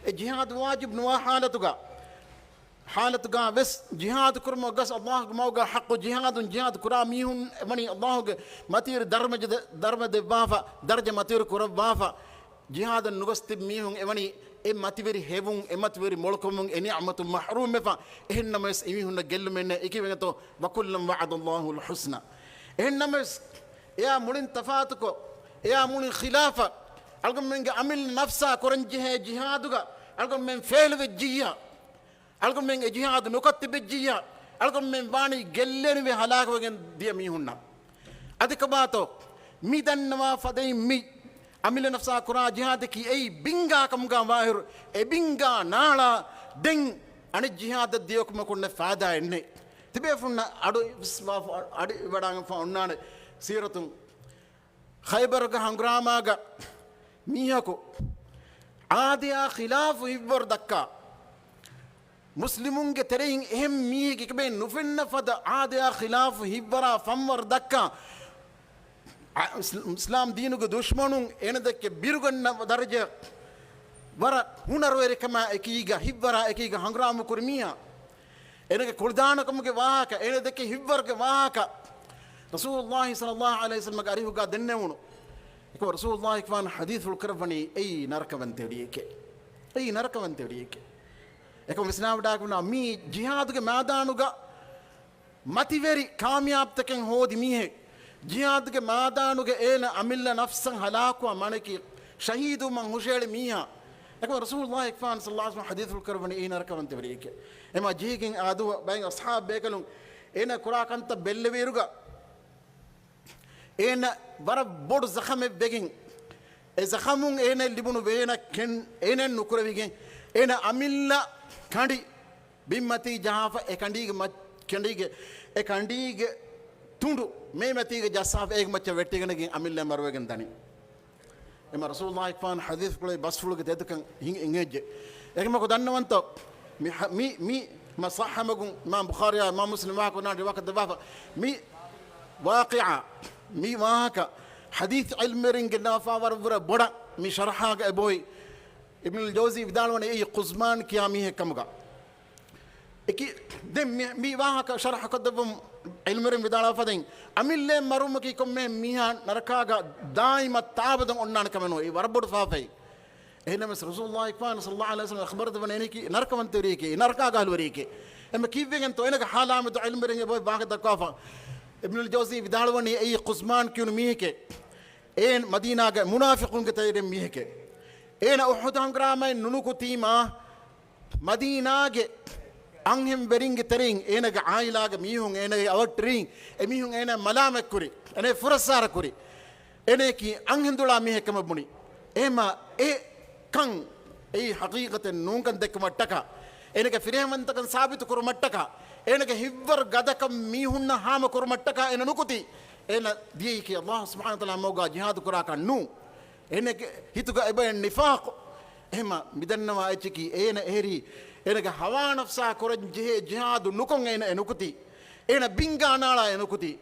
[SPEAKER 2] جهاد واجب نوا حالتك بس جهاد كرم قص الله موجا حق جهاد كرام ميهم وني الله متبر درما دبا درجة متبر كربا جهاد النقص تبميهم إماني ماتيفري هيفون ماتيفري ملكهم إني عمت محروم مفا إنما يس إميهم نجل من إكيف ينتو وكل وعد الله الحسنى إنما يس يا مولين تفاتكو يا مولين خلافة ألقم من عمل نفسا كورن جهادك ألقم من فعل الجيا ألقم من جهاد نقط بالجيا ألقم من باني جلين بهلاك وجن ديميهنا أديك باتو ميدان ما فدي مي أميل نفسا كرا جهاد كي أي بينغا كمغا واهر أي بينغا نالا دين أنا جهاد ديوك ما كنا فادا إني تبي فونا أدو بدان فونا سيرتون خيبر كهانغراما كا ميهاكو عاديا خلاف يبور دكا مسلمون كترين هم ميه كبين نفن فدا عاديا خلاف يبورا فمر دكا ಇಸ್ಲಾಂ ದೀನುಗೆ ದುಶ್ಮನು ಏನದಕ್ಕೆ ಬಿರುಗನ್ನ ದರ್ಜೆ ವರ ಹುನರ್ವೇರಿಕಮ ಏಕೀಗ ಹಿಬ್ಬರ ಏಕೀಗ ಹಂಗ್ರಾಮ ಕುರ್ಮಿಯ ಏನಕ್ಕೆ ಕುಳ್ದಾನಕಮಗೆ ವಾಹಕ ಏನದಕ್ಕೆ ಹಿಬ್ಬರ್ಗೆ ವಾಹಕ ರಸೂಲುಲ್ಲಾಹಿ ಸಲ್ಲಲ್ಲಾಹು ಅಲೈಹಿ ವಸಲ್ಲಂ ಅರಿಹುಗ ದೆನ್ನೆವನು ಏಕೆ ರಸೂಲುಲ್ಲಾಹಿ ಇಕ್ವಾನ್ ಹದೀಸುಲ್ ಕರ್ಬನಿ ಐ ನರಕವಂತೆ ಹಿಡಿಯಕ್ಕೆ ಐ ನರಕವಂತೆ ಹಿಡಿಯಕ್ಕೆ ಏಕೆ ಇಸ್ಲಾಮಡಾಗ ಮೀ ಜಿಹಾದ್ಗೆ ಮಾದಾನುಗ ಮತಿವೆರಿ ಕಾಮ್ಯಾಬ್ತಕ್ಕೆ ಹೋದಿ ಮೀಹೆ ಜಿಹಾದ್ಗೆ ಮಾದಾನುಗೆ ಏನ ಅಮಿಲ್ಲ ನಫ್ಸಂ ಹಲಾಕುವ ಮಣಕಿ ಶಹೀದು ಮಂ ಹುಷೇಳಿ ಮೀಹ ಯಾಕಂದ್ರೆ ರಸೂಲುಲ್ಲಾಹಿ ಇಕ್ವಾನ್ ಸಲ್ಲಲ್ಲಾಹು ಅಲೈಹಿ ವಸಲ್ಲಂ ಹದೀಸುಲ್ ಕರ್ಬನಿ ಐ ನರಕವಂತೆ ಹಿಡಿಯಕ್ಕೆ ಎಮ ಜಿಹಿಗೆ ಅದು ಬ್ಯಾಂಗ್ ಅಸ್ಹಾಬ್ ಬೇಕಲು ಏನ ಕುರಾಕಂತ ಬೆಲ್ಲವೀರುಗ ಏನ ಬರ ಬೋಡು ಜಖಮೆ ಬೆಗಿಂಗ್ ಎ ಜಖಮುಂಗ್ ಏನ ಲಿಬುನು ವೇನ ಕೆನ್ ಏನೇನು ನುಕುರವಿಗೆ ಏನ ಅಮಿಲ್ಲ ಕಂಡಿ ಬಿಮ್ಮತಿ ಜಹಾಫ ಎ ಕಂಡಿಗೆ ಕಂಡಿಗೆ ಎ ಕಂಡಿಗೆ ತುಂಡು ಮೇಮತಿಗೆ ಜಸಾಫ ಏಗ ಮಚ್ಚ ವೆಟ್ಟಿಗನಿಗೆ ಅಮಿಲ್ಲ ಮರುವೆಗಂತಾನೆ ಎಮ್ಮ ರಸೂಲುಲ್ಲಾಹಿ ಇಕ್ವಾನ್ ಹದೀಸ್ಗಳು ಬಸ್ಫುಳಿಗೆ ತೆದಕ ಹಿಂಗೆ ಏಕಮಕು ದನ್ನವಂತ ಮಿ ಮಿ ما صح مقوم ما بخاري ما مسلم واقع نادي واقع دبافة مي واقعة مي واقع حديث علم رينج النافع وربرة بڑا مي شرحها أبوي ابن الجوزي بدالون أي قزمان كياميه كمجا إكي دم مي واقع شرح كتبهم علم رينج بدالا فدين أميل مروم كي كم ميها نركاga دائما تابدهم أننا كمنو إيه وربط فافي هنا مس رسول الله إكفان صلى الله عليه وسلم أخبرت بنينيكي نرك من تريكي نركا قال وريكي أما كيف بيجن تو إنك حالا مد علم برينج بوي باقي تكافا ابن الجوزي بدالوني أي قزمان كيون ميهك إن مدينة منافقون كتير ميهك إن أحد هنغرامين ننوكو تيما مدينة أنهم برينج ترين إنك عائلة ميهون إنك أوترين ميهون إنك ملامك كوري إنك فرصار كوري إنك أنهم دولا ميهك مبني إما إيه كان أي حقيقة نونكن دك متكا إنك فريهم أنت كان ثابت كور متكا إنك هيفر غدك ميهون هام كور متكا إن نكتي إن ديك الله سبحانه وتعالى موجا جهاد كورا كنو إنك هيتوكا إبا النفاق إما بدنا ما أتشكي إن إهري إنك هوا نفسا كور جهاد نكون إن نكتي إن بينغا نالا نكتي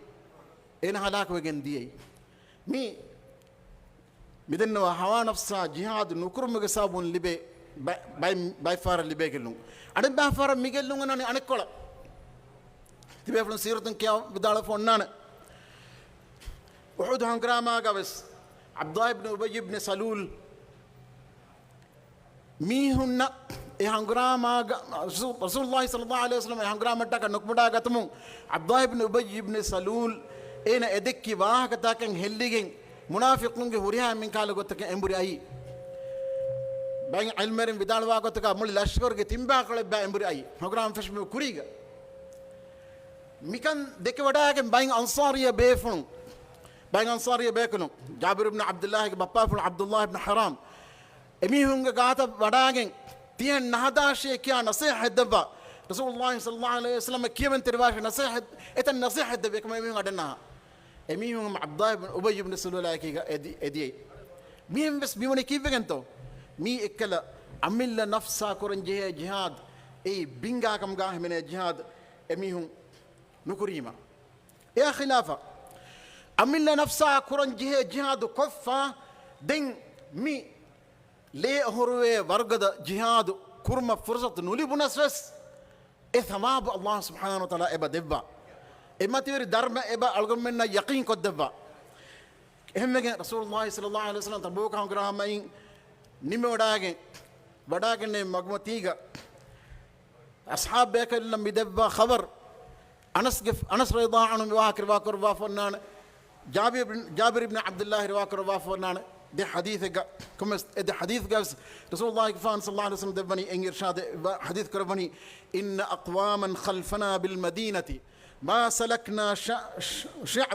[SPEAKER 2] إن هلاك وجن دي مي midenne wa hawa nafsa jihad nukurmuge sabun libe bay fara libe gelung ade ba fara migelung nani anekola tibe flon siratun kya bidala fonnana uhud hangrama gabes abdullah ibn ubay ibn salul mihunna e hangrama rasulullah sallallahu alaihi wasallam e hangrama taka nukmuda gatumu abdullah ibn ubay ibn salul ena edekki wahakata kan helligen ಮುನಾಫಿಕ್ನುಂಗೆ ಹುರಿಯಾ ಮಿನ್ ಕಾಲ ಗೊತ್ತಕ್ಕೆ ಎಂಬುರಿ I bang ಅಲ್ಮೇರಿನ್ ವಿದಾಳವಾ ಗೊತ್ತಕ ಮುಳಿ ಲಷ್ಕರ್ಗೆ ತಿಂಬಾಕಳೆ ಬ್ಯಾ ಎಂಬುರಿ ಐ ಪ್ರೋಗ್ರಾಮ್ ಫೆಶ್ ಕುರಿಗ ಮಿಕನ್ ದೆಕ್ಕೆ ವಡಾಗೆ ಬ್ಯಾಂಗ್ ಅನ್ಸಾರಿಯ ಬೇಫುನು ಬ್ಯಾಂಗ್ ಅನ್ಸಾರಿಯ ಬೇಕನು ಜಾಬಿರ್ ಇಬ್ನ್ ಅಬ್ದುಲ್ಲಾಹ್ ಬಪ್ಪಾ ಫುಲ್ ಅಬ್ದುಲ್ಲಾಹ್ ಇಬ್ನ್ ಹರಾಮ್ ಎಮಿ ಹುಂಗ ಗಾತ ವಡಾಗೆ ತಿಯನ್ ನಹದಾಶೆ ಕ್ಯಾ ನಸೀಹ ದಬ್ಬ ರಸೂಲುಲ್ಲಾಹಿ ಸಲ್ಲಲ್ಲಾಹು ಅಲೈಹಿ ವಸಲ್ಲಂ ಕಿಯಮನ್ ತಿರ್ವಾಶ ನಸೀಹ ಎತನ್ ನಸೀಹ ದಬ್ಬ ಕಮ ಎಮಿ ಅಡನಾ أميهم عبد الله بن أبي بن سلول كيغا أدي ميهم بس بيوني كيف بيجنتو مي إكلا عمل نفسا كورن جهاد أي بينغا كم جاه من الجهاد أميهم نكريما يا خلافة عمل نفسا كورن جهاد كفا دين مي ليه هروي ورقد جهاد كرما فرصة نولي بنسوس إثماب الله سبحانه وتعالى إبا دبا إما تيري درم إبا ألقم منا يقين قد دبا إهم رسول الله صلى الله عليه وسلم تبوك هم كرامين نيم وداعين مغمتيجا أصحاب بيك لما يدبا خبر أنس رضي الله عنه واكر وافنان جابر بن عبد الله واكر وافنان ده حديث كم ده حديث قال رسول الله صلى الله عليه وسلم دبني إن إرشاد حديث كربني إن أقواما خلفنا بالمدينة ما سلكنا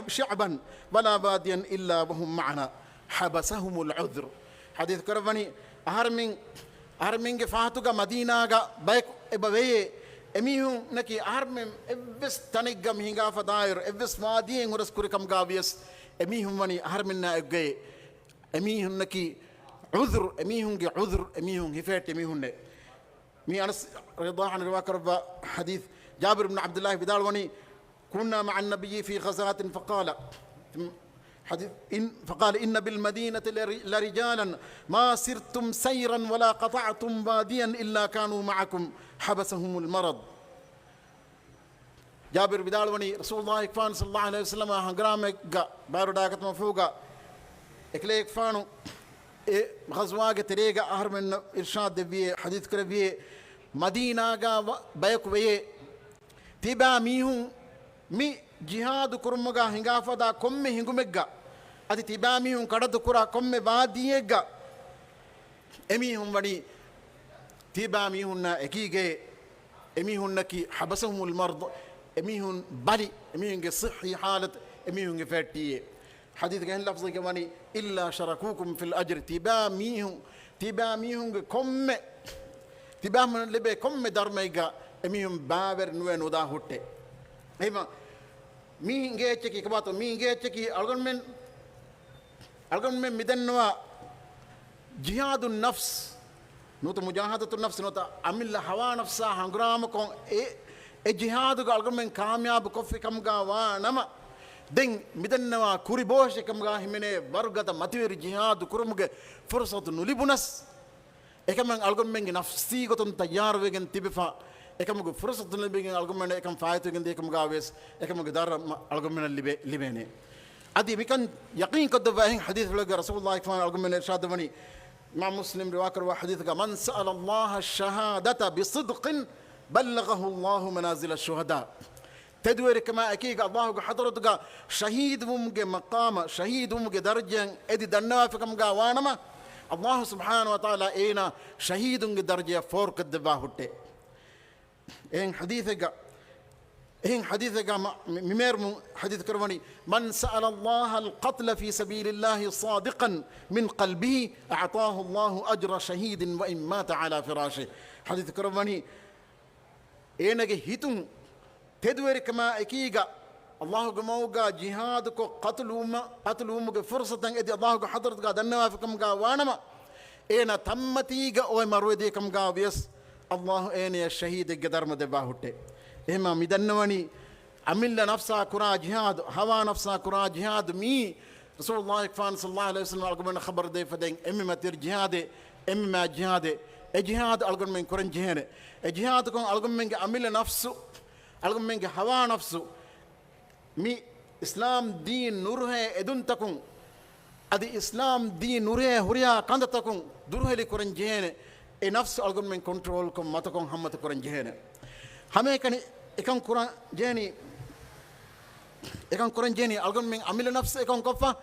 [SPEAKER 2] شعبا ولا باديا إلا وهم معنا حبسهم العذر حديث كربني أهرمين فاتوغا مدينة بايك إبوي أميهم نكي أهرمين إبس تنيغم هنگا فدائر إبس مادين ورس كوركم غابيس أميهم وني أهرمنا إبغي أميهم نكي عذر أميهم هفات أميهم مي أنس رضا عن رواكرب حديث جابر بن عبد الله بدال وني كنا مع النبي في غزاة فقال حديث فقال إن بالمدينة لرجالا ما سرتم سيرا ولا قطعتم واديا إلا كانوا معكم حبسهم المرض. جابر بدالوني رسول الله كفان صلى الله عليه وسلم هنغرامك بارو داكت مفوقا إكليك فانو غزواج تريجا أهر من إرشاد دبيه حديث كربيه مدينة جا بيك بيه تبا ميهم مي جهاد كرمجا هنگافا دا كم هنگمجا أدي تبا ميهم كرد كرا كم باديجا أميهم ودي تبا ميهم نا أكيجي أميهم نكي حبسهم المرض أميهم بالي أميهم صحي حالة أميهم فاتية حديث كان لفظ كماني إلا شركوكم في الأجر تبا ميهم كم تبا من لبه كم درميجا أميهم بابر نوين ودا هوتة هما مين جيتشكي كباتو مين جيتشكي ألقون من مدنوا جهاد النفس نوتا مجاهدة النفس نوتا عمل هوا نفسها هنغرامكم جهاد ألقون من كامياب كوفي كم غاوانا دين مدنوا كوريبوش كم غاه منه برغدا ماتير جهاد كرمغ فرصة نوليبونس إكمن ألقون من نفسي قطن تيار وين تبفا إكمن فرصة نوليبين ألقون من إكمن فايت وين دي كم غاويس إكمن دار ألقون من الليبيني أدي بكن يقين قد فاهم حديث لقى رسول الله كمان ألقون من إرشاد بني مع مسلم رواكر وحديث من سأل الله الشهادة بصدق بلغه الله منازل الشهداء تدوير كما أكيد الله حضرتك شهيد ومجي مقام شهيد ومجي درجة إدي دنوا في كم جوانما الله سبحانه وتعالى إينا شهيد ومجي درجة فورك الدباهوتة إن حديثك ممير حديث كرماني من سأل الله القتل في سبيل الله صادقا من قلبه أعطاه الله أجر شهيد وإن مات على فراشه حديث كرماني إنك هيتم تدوير كما أكيد الله جموجا جهادك قتلهم فرصة إدي الله حضرتك دنوا في كم جوانما إنا تمتيجا أو مرويدي كم جاويس الله إني الشهيد قدر مدباهوتة إما مدنواني عمل نفسها كرا جهاد هوا نفسها كرا جهاد مي رسول الله كفان صلى الله عليه وسلم ألقوا من خبر دي فدين إما ما تير جهاد إما ما جهاد الجهاد ألقوا من كرن جهاد الجهاد كون ألقوا من عمل نفسه ألقوا من هوا نفسه مي إسلام دين نوره إدون تكون أدي إسلام دين نوره هريا كند تكون دوره لكرن جهاد نفس ألقوا من كنترول كم ما تكون هم تكرن جهاد همه كني إكان كران جاني ألقون من عمل نفس إكان كفا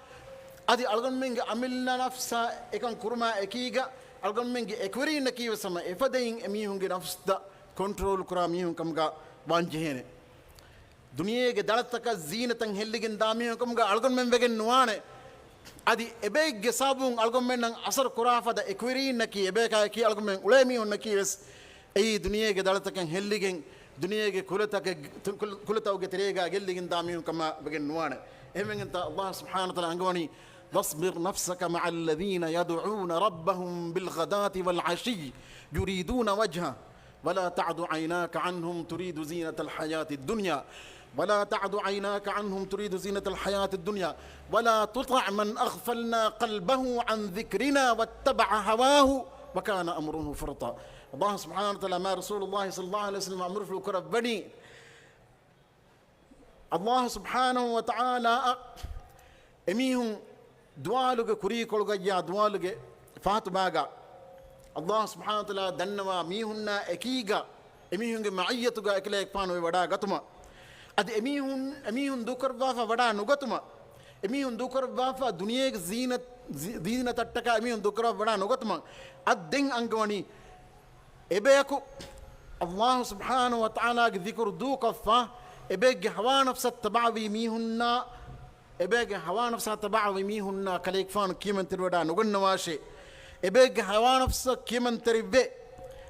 [SPEAKER 2] أدي ألقون من عمل نفس إكان كرما إكيجا ألقون من إكوري نكيف سما إفادين أميهم نفس دا كنترول كراميهم كم جا بانجهنه دنيا كدارتك زينة تنهلكين داميهم كم جا ألقون من بيجن نوانه أدي إبيك جسابون ألقون من أسر كرافة دا إكوري نكي إبيك أكي ألقون من أولاميهم نكيس أي دنيا كدارتك هنلكين دنيا كلتا وجتريجا جلدين داميهم كما بجن نوانه إمن أنت الله سبحانه وتعالى عنقوني واصبر نفسك مع الذين يدعون ربهم بالغداة والعشي يريدون وجهه ولا تعد عيناك عنهم تريد زينة الحياة الدنيا ولا تعد عيناك عنهم تريد زينة الحياة الدنيا ولا تطع من أغفلنا قلبه عن ذكرنا واتبع هواه وكان أمره فرطا الله سبحانه وتعالى ما رسول الله صلى الله عليه وسلم أمر في الكرب بني الله سبحانه وتعالى أميهم دوالك كريكولك يا دوالك فاتباغا الله سبحانه وتعالى دنوا ميهنا أكيغا أميهم معيتك أكليك فانو ودا غتما أد أميهم دوكر وافا ودا نغتما أميهم دوكر وافا دنيا زينة تتكا أميهم دوكر ودا نغتما أدين أنغواني إبيكو الله سبحانه وتعالى ذكر دوك فا إبيك هوا نفس التبعوي ميهنا إبيك هوا نفس التبعوي ميهنا كليك فان كيمن ترودا نقول نواشي إبيك هوا نفس كيمن تربي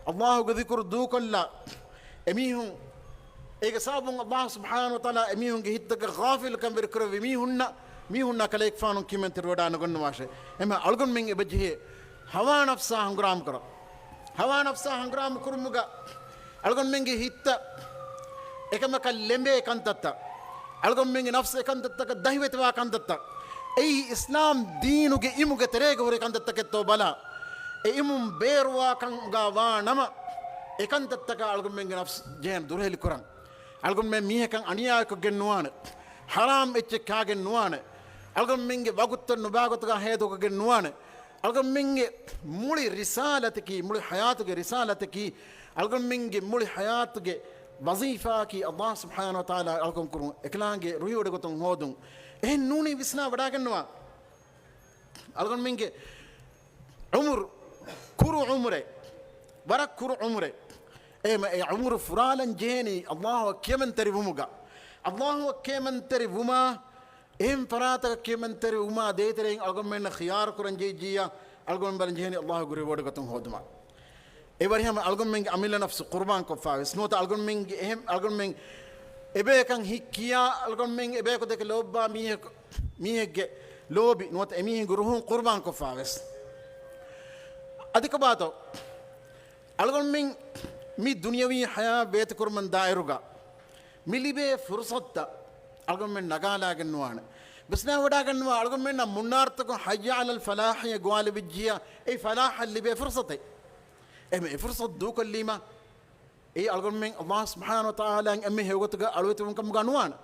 [SPEAKER 2] الله ذكر دوك الله أميهم إجسابهم الله سبحانه وتعالى أميهم جهتك غافل كم بركرو ميهنا كليك فان كيمن ترودا نقول نواشي إما ألقون من إبجيه هوا نفسها هم غرام كرا هوا نفسها هنغرام كرمجا ألقون منجي هيتا إكما كلمة كنتتا ألقون منجي نفس كنتتا كدهوة توا كنتتا ei islam deenuge imuge terege hore kandattaketo bala e imum berwa kan gawa nama e kandattaka algon men nafs jen durheli kuran algon men mihe kan aniya ko gennuwana haram ecce kagen nuwana algon menge wagutton nubagotuga hedu ko gennuwana algon menge muli risalataki muli hayatuge risalataki algon menge muli hayatuge wazifa ki Allah subhanahu wa ta'ala algon kurun eklange ruyode goton hodun en nuni visna wada gennuwa algon menge umur kuru umre barak kuru umre ema e umur furalan jeni Allah kemen teribumuga Allah kemen teribuma em farata kemen teribuma deeteren algon men khiyar kuran jiya algon ban jeni Allah guri wode goton hoduma e bari ham algon men amila nafs qurban ko faawes nota algon men ehem algon men ebe kan hikkiya algon men ebe ko de lobba mihege lobi nota emi guruhun qurban ko faawes adika bato algon men mi dunyawi haya bet kurman dairuga milibe fursatta algon men nagala ganwana bisna wada ganwa algon men munarta ko hayya ala al falah ya gwal bijia ay falah li be fursati ay fursat du kallima ay algon men Allah subhanahu wa ta'ala amme hegotuga alwetum kam ganwana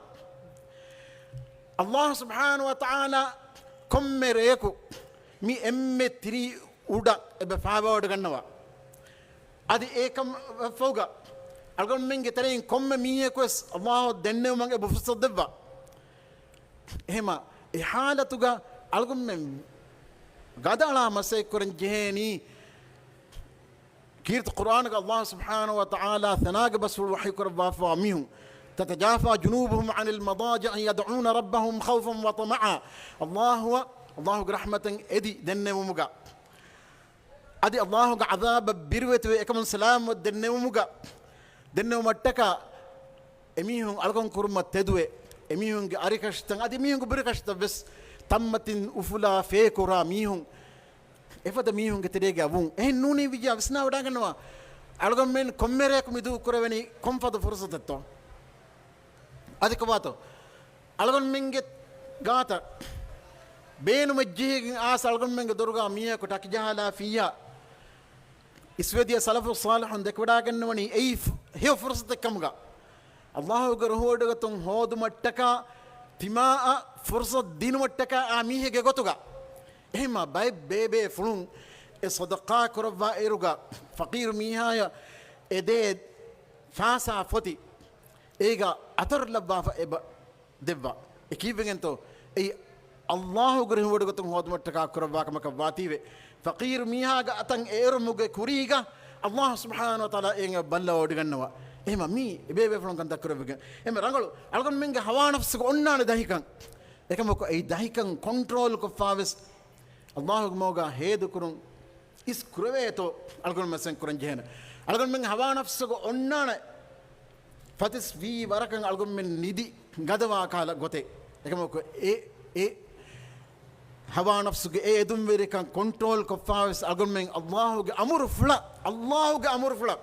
[SPEAKER 2] Allah subhanahu wa ta'ala kommereku mi emme tri uda ebe faawod ganwa adi ekam foga algon menge tereen komme miye kos Allah denne mange bu fursat debba ehma e halatuga algon men gadala masay kuran jeheni kirt qur'an ga Allah subhanahu wa ta'ala thanaga basul wahi kurba fa mihum تتجافى جنوبهم عن المضاجع يدعون ربهم خوفا وطمعا الله رحمة ادي دنه ومغا adi Allah ga azab birwetu ekam salam denne muga denne mattaka emihun algon kurma tedwe emihun ge arikashtan adi emihun ge birikashta bes tammatin ufula fe kora mihun efada mihun ge tedege avun nuni vija visna wada ganwa algon men kommere ko midu kureveni komfada fursatatto adika bato algon menge gata beenu majjihin as algon menge durga miya ko takjahala fiya iswediya salafu salihun dekwada gannwani ei he fursat kamga Allah gar hodaga ton hodu mattaka timaa fursat din mattaka amihe ge gotuga ehma bay bebe fulun e sadaqa kurva eruga faqir mihaya ede fasa foti ega atar labba eba debba ekibengento ei Allah gar hodaga ton hodu mattaka kurva kamaka watiwe faqir mihaga atang erumuge kuriga Allah subhanahu wa ta'ala enga balla odigannwa ehma mi bebe fulon kan takkurabege ehma rangalu algon menge hawa nafs ko onnane dahikan ekamako ei dahikan control ko faves Allah moga hedu kurun is kurweto algon mesen kuran jehna algon menge hawa nafs ko onnane fatis vi warakan algon men nidi gadawa kala gote ekamako e hawa nafsuge edum vere kan control ko faws algon men Allah ge amur fula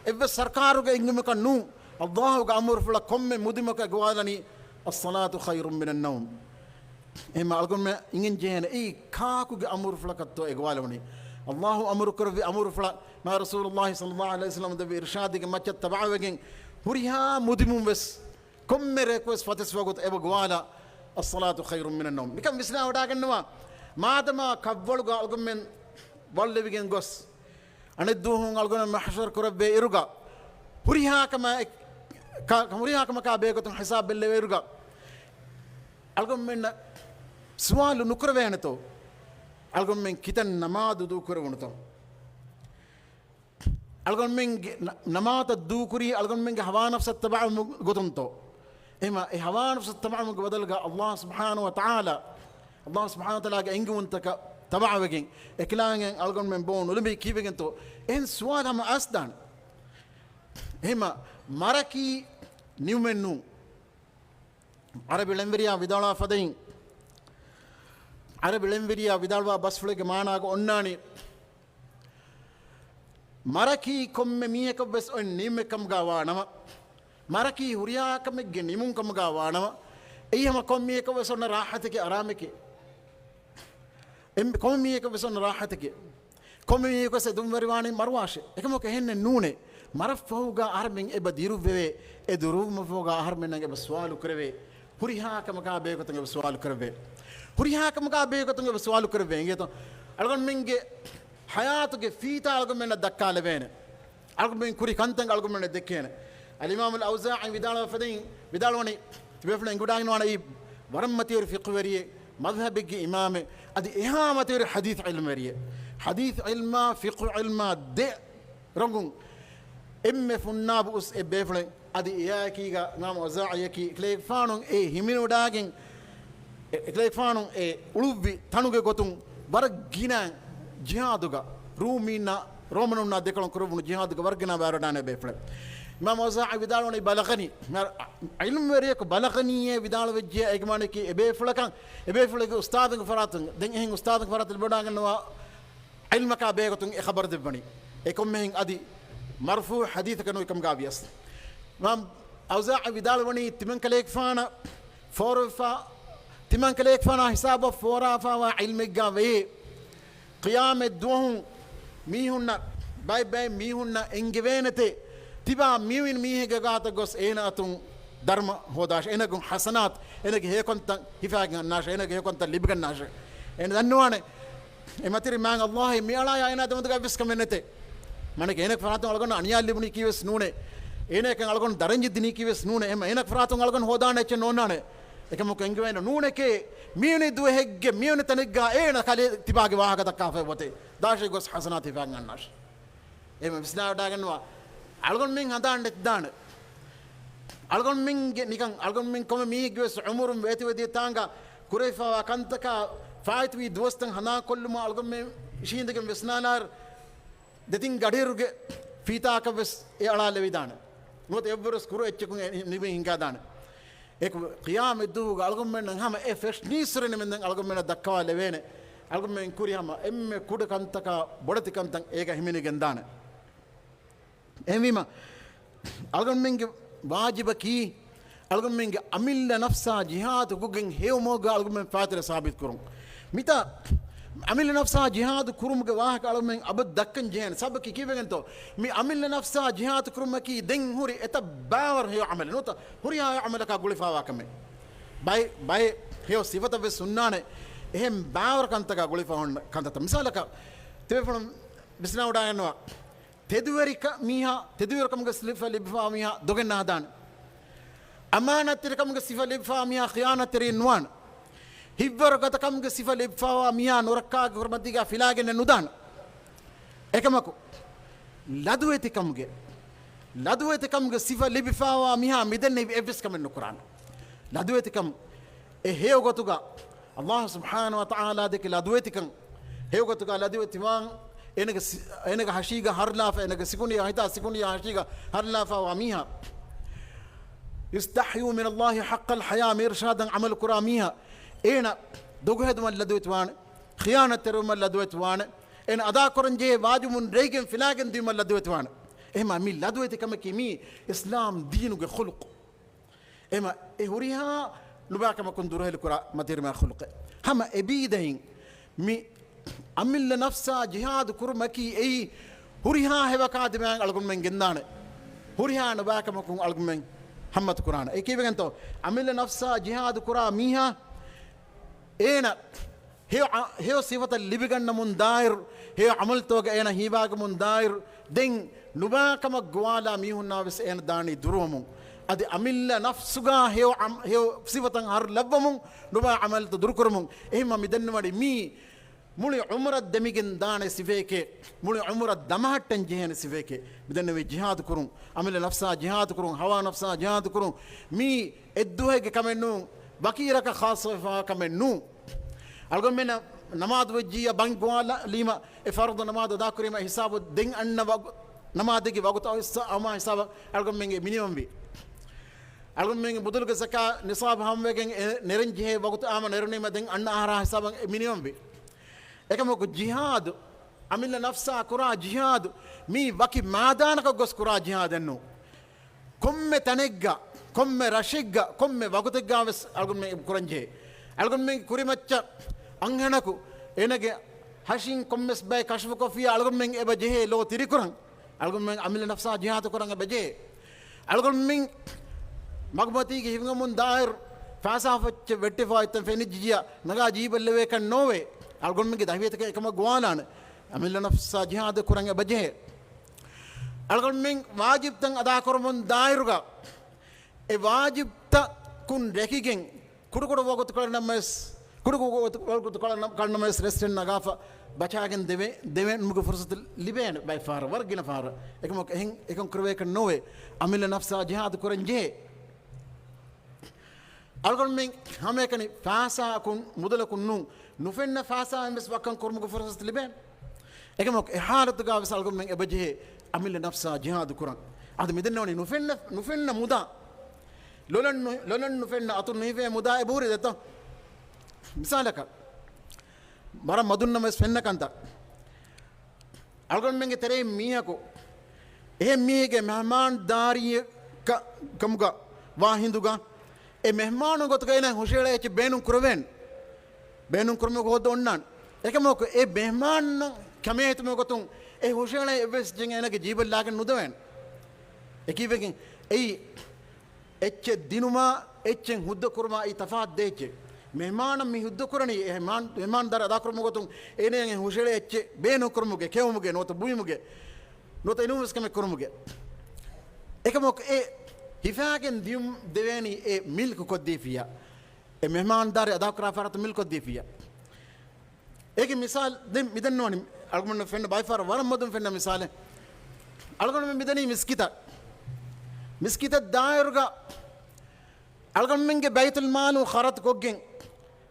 [SPEAKER 2] ebbe sarkaru ge ingum kan nu Allah ge amur fula komme mudima ka gwalani as-salatu khayrun min an-nawm ema algon men ingen jehne e kaaku ge amur fula katto e gwalani Allah amur kurvi amur fula ma rasulullah sallallahu alaihi wasallam de irshad ge machat tabawegen huriha mudimum bes komme request fatis wagot ebe gwala الصلاة خير من النوم بكم بسنا وداك النوا ما دما كبول قال لكم من والله بيجن قص أنا دوهم قال لكم محشر كرب بيرجع هريها كما كابي كتم حساب بالله بيرجع قال لكم من سوال نكر بينتو قال لكم من كتن نماذ دو كرونتو قال لكم من نماذ دو كري قال لكم من هوا نفس التبع قطنتو إما إهوان في التبع من قبل الله سبحانه وتعالى إنجو أنت تبع وجين إكلان ألقون من بون ولمبي كيف جنتو إن سواد هم أسدان إما مركي نيومنو عربي لمبريا بدالا فدين عربي لمبريا بدالوا بس فلك معنا أناني مركي كم مية كبس أن نيم كم جوانا maraki huriya kame genimun kam gawana eyama kommi ko wesonna rahatake arameke කොම මීයක වෙසොන රාහතකේ කොම මීයක ස දුම්වරිවාණි මරවාෂේ එකමක හෙන්නේ නූනේ මරෆ් ෆෝගා අර්මින් එබ දිරුවේ ඒ දුරුම ෆෝගා අර්මින් නගේ බස්වාලු කරවේ හුරිහා කමකා බේකතංගේ බස්වාලු කරවේ හුරිහා කමකා බේකතංගේ බස්වාලු කරවේ ගේ તો අලගොන් මින්ගේ හයාතුගේ ෆීතා අලගොන් මෙන්න දක්කාල වේන අලගොන් මින් කුරි කන්තං අලගොන් මෙන්න දෙකේන අල් ඉමාම් අල් අවසායි විදාලවනි තිබෙෆන ඉඟුඩාගෙන වණ ඊ වරම්මතියර ෆික්හ් වරියේ මذهبගේ ඉමාම අදි එහාමතියර හදීස් ඉල්ම වරියේ හදීස් ඉල්ම ෆික්හ් ඉල්ම දෙ රංගුන් එම්මෙ ෆුන්නාබු උස් එබේෆන අදි එයාකීගා ඉමාම් අවසායි ක්ලේක් ෆානුන් ඒ හිමිනුඩාගෙන් ක්ලේක් ෆානුන් ඒ උළුව්වි තනුගේ ගොතුන් වර ගින ජිහාදුගා රූමීනා رومنونا ديكلون كروبون جهاد كورجنا باردانا بيفل ما موزع بدالوني بلغني علم وريك بلغني بدال وجه اجماني كي بيفل كان بيفل استاذ فراتن دين استاذ فرات البدان نوا علم كا بيغتون خبر دبني اكم مين ادي مرفوع حديث كانوا كم غابيس ما اوزع بدالوني تمن كليك فانا فورفا تمن كليك فانا حساب فورافا وعلم غاوي قيام الدوهم මීහුන්න බයි මීහුන්න එංගෙවේනතේ තිබා මීවින් මීහෙග ගාත ගොස් ඒන අතුන් ධර්ම හෝදාශ එනගුන් හසනාත් එනග හේකොන්තන් හිෆාගන් නාශ එනග හේකොන්තන් ලිබගන් නාශ එන දන්නවානේ එමතිරි මං අල්ලාහ් මියලා යන දමදක විස් කමෙන්නතේ මනක එනක ෆරාතුන් අලගොන් අනියල් ලිබුනි කීවස් නූනේ එනක අලගොන් දරංජි දිනි කීවස් නූනේ එම එනක ෆරාතුන් අලගොන් හෝදානේ ච නෝනානේ එකමුක එංගෙවේන නූනේකේ මියුනි දුහෙග්ගේ මියුනි තනෙග්ගා ඒන කලේ තිබාගේ වාහක දක්කා ෆෙවතේ දාශේ ගොස් හසනාත් හිෆාගන් නාශ එම විස්නාවට ගන්නවා අල්ගොන් මින් හදාන්න දාන අල්ගොන් මින්ගේ නිකන් අල්ගොන් මින් කොම මීග්වස් උමුරුම් වේති වේදී තාංගා කුරේෆා කන්තක ෆායිත්වි දොස්තන් හනා කොල්ලුම අල්ගොන් මින් ඉෂින්දගෙන් විස්නාලාර් දෙතින් ගඩේරුගේ ෆීතාක වෙස් ඒ අලාලේ විදාන මොත එවරස් කුර එච්චකුන් නිබේ හින්කා දාන ඒක ඛියාම දුග අල්ගොන් මින් හැම ඒ ෆෙෂ්නීස්රෙන මින් අල්ගොන් මින් දක්කවා ලෙවේනේ අල්ගොන් මින් කුරියම එම්මෙ කුඩ කන්තක බොඩති කන්තන් ඒක හිමිනගෙන් දාන එමීම අල්ගොන් මින්ගේ වාජිබ කී අල්ගොන් මින්ගේ අමිල්ල නෆ්සා ජිහාද් ගුගෙන් හේවමෝග අල්ගොන් මින් ෆාතිර සාබිත් කරුම් මිත අමිල්ල නෆ්සා ජිහාද් කුරුම්ගේ වාහක අල්ගොන් මින් අබ දක්කන් ජේන සබකි කීවෙන්තෝ මි අමිල්ල නෆ්සා ජිහාද් කුරුම් කී දෙන් හුරි එත බාවර් හේ අමල නොත හුරියා අමල කා ගුලිෆාවා කමෙ බයි හේව සිවත වෙ සුන්නානේ එහෙම් බාවර් කන්තක ගුලිෆා හොන්න කන්තත මිසලක තෙවපොන බිස්නාවඩා යනවා තෙදුවරික මීහා තෙදුවරකම්ගේ සිෆා ලිබ්ෆා මීහා දොගෙන හදාන අමානතිරකම්ගේ සිෆා ලිබ්ෆා මීහා ඛියානතරින් නුවන් හිවරගතකම්ගේ සිෆා ලිබ්ෆා මීහා නොරක්කාගේ හොරමතිගා ෆිලාගෙන නුදාන එකමකු ලදුවෙතිකම්ගේ සිෆා ලිබ්ෆා මීහා මිදන්නේ එවස් කමෙන් නුකුරාන ලදුවෙතිකම් ඒ හේවගතුගා අල්ලාහ් සුබ්හානහු වතාලා දෙක ලදුවෙතිකම් හේවගතුගා ලදුවෙතිවාන් එනක හෂීග හර්ලාෆ එනක සිකුනිය හිතා සිකුනිය හෂීග හර්ලාෆ වමීහා යස්තහයු මින අල්ලාහ් හක්කල් හයා මිර්ෂාදන් අමල් කුරාමීහා එන දුගහෙදුම ලදුවෙතිවාන ඛියානතරුම ලදුවෙතිවාන එන අදා කරන්ජේ වාජුමුන් රේගෙන් ෆිලාගෙන් දීම ලදුවෙතිවාන එහෙම මි ලදුවෙතිකම කිමි ඉස්ලාම් දීනුගේ ඛුලුක් එහෙම ඒ හුරිහා ලුබාකම කුන්දුරහෙල කුරා මතිරම ඛුලුක් හැම එබීදෙන් මි අමිල්ල නෆ්සා ජිහාද් කුරුමකි ඒ හුරිහා හෙවකාදමයන් අල්ගොන් මෙන් ගෙන්දාන හුරිහා නබාකමකුන් අල්ගොන් මෙන් හම්මත් කුරාන ඒ කීවෙන්තෝ අමිල්ල නෆ්සා ජිහාද් කුරා මීහා ඒන හේව සිවත ලිබිගන්න මුන් දායිර් හේව අමල්තෝග ඒන හීවාග මුන් දායිර් දෙන් නුබාකම ගවාලා මීහුන්නා වෙස් ඒන දානි දුරුවමුන් අද අමිල්ල නෆ්සුගා හේව සිවතන් හර් ලබ්වමුන් නුබා අමල්ත දුරු කරමුන් එහෙම මිදන්න වඩි මී මුළි උමරත් දෙමිගෙන් දාන සිවේකේ මුළි උමරත් දමහට්ටන් ජීහන සිවේකේ මිදන්න වේ ජිහාද් කරුන් අමිල නෆ්සා ජිහාද් කරුන් හවා නෆ්සා ජිහාද් කරුන් මී එද්දුහෙගේ කමෙන්නු වකීරක ખાસවා කමෙන්නු අල්ගොන් මෙන්න නමාද් වජිය බංගවාලා ලීම ඒ ෆර්ද් නමාද් දා කරීම හිසාබ දෙන් අන්න නමාදගේ වගත අමා හිසාබ අල්ගොන් මෙන්ගේ මිනිමම් වි අල්ගොන් මෙන්ගේ බුදුල්ගේ සකා නිසාබ් හම්වගෙන් නෙරංජේ වගත ආම නෙරණීම දෙන් අන්න ආහාර හිසාබ මිනිමම් වි එකමක ජිහාද් අමිල්ල නෆ්සා කුරා ජිහාද් මී වකි මාදානක ගොස් කුරා ජිහාදන්නු කොම්මෙ තනෙග්ගා කොම්මෙ රෂිග්ගා කොම්මෙ වගතෙග්ගා වෙස් අල්ගොන් මෙ කුරංජේ අල්ගොන් මෙ කුරිමච්ච අංහනකු enage hashin kommes bay kashf kofi algon men eba jehe lo tirikuran algon men amil nafsa jihad kuran eba jehe algon men magmati ge hingamun dair fasa facce vettifa itan feni jiya naga jiballe kan nove algon men ge dahwete ke ekama gwalan amil nafsa jihad kuran eba jehe algon men wajib tan ada kormun dairuga e wajib ta kun rekigen kudukudu wogot kalna mes kudukudu wogot kalna mes resten nagafa bachagen deven mugu fursat liben bay far wargina far ekam ekam kurwe kan nowe amil nafsa jihad kuranje algon men hame kani fasa kun mudala kun nu nufenna fasa mes wakan kurmugu fursat liben ekam e halat ga wes algon men ebaje amil nafsa jihad kuran ad midennoni nufenna muda lolan nufenna atun nive muda e buri detta misalaka mara madunna mes fenna kanta algon menge tere miyako e miyege mehman dariye kamuga wahinduga e mehmanu gotga ena hoshele eche benun kurme go donnan ekamoko e mehman kameetume gotun e hoshele eves jeng enage jibal lagen nudawen ekivegen ei eche dinuma echen hudda kurma i tafaat deche mehman mi hudda kurani mehman dar ada kurmu gotun ene hoshele eche benu kurmuge kewmuge nota buimuge nota inumus kame kurmuge ekamoko e hifagen dium deveni e milk kodifia e mehman dar ada kura farat milk kodifia ege misal dem midannoni algon fenna by far waram modum fenna misale algon midani miskita dairga algon menge baytul malu kharat koggen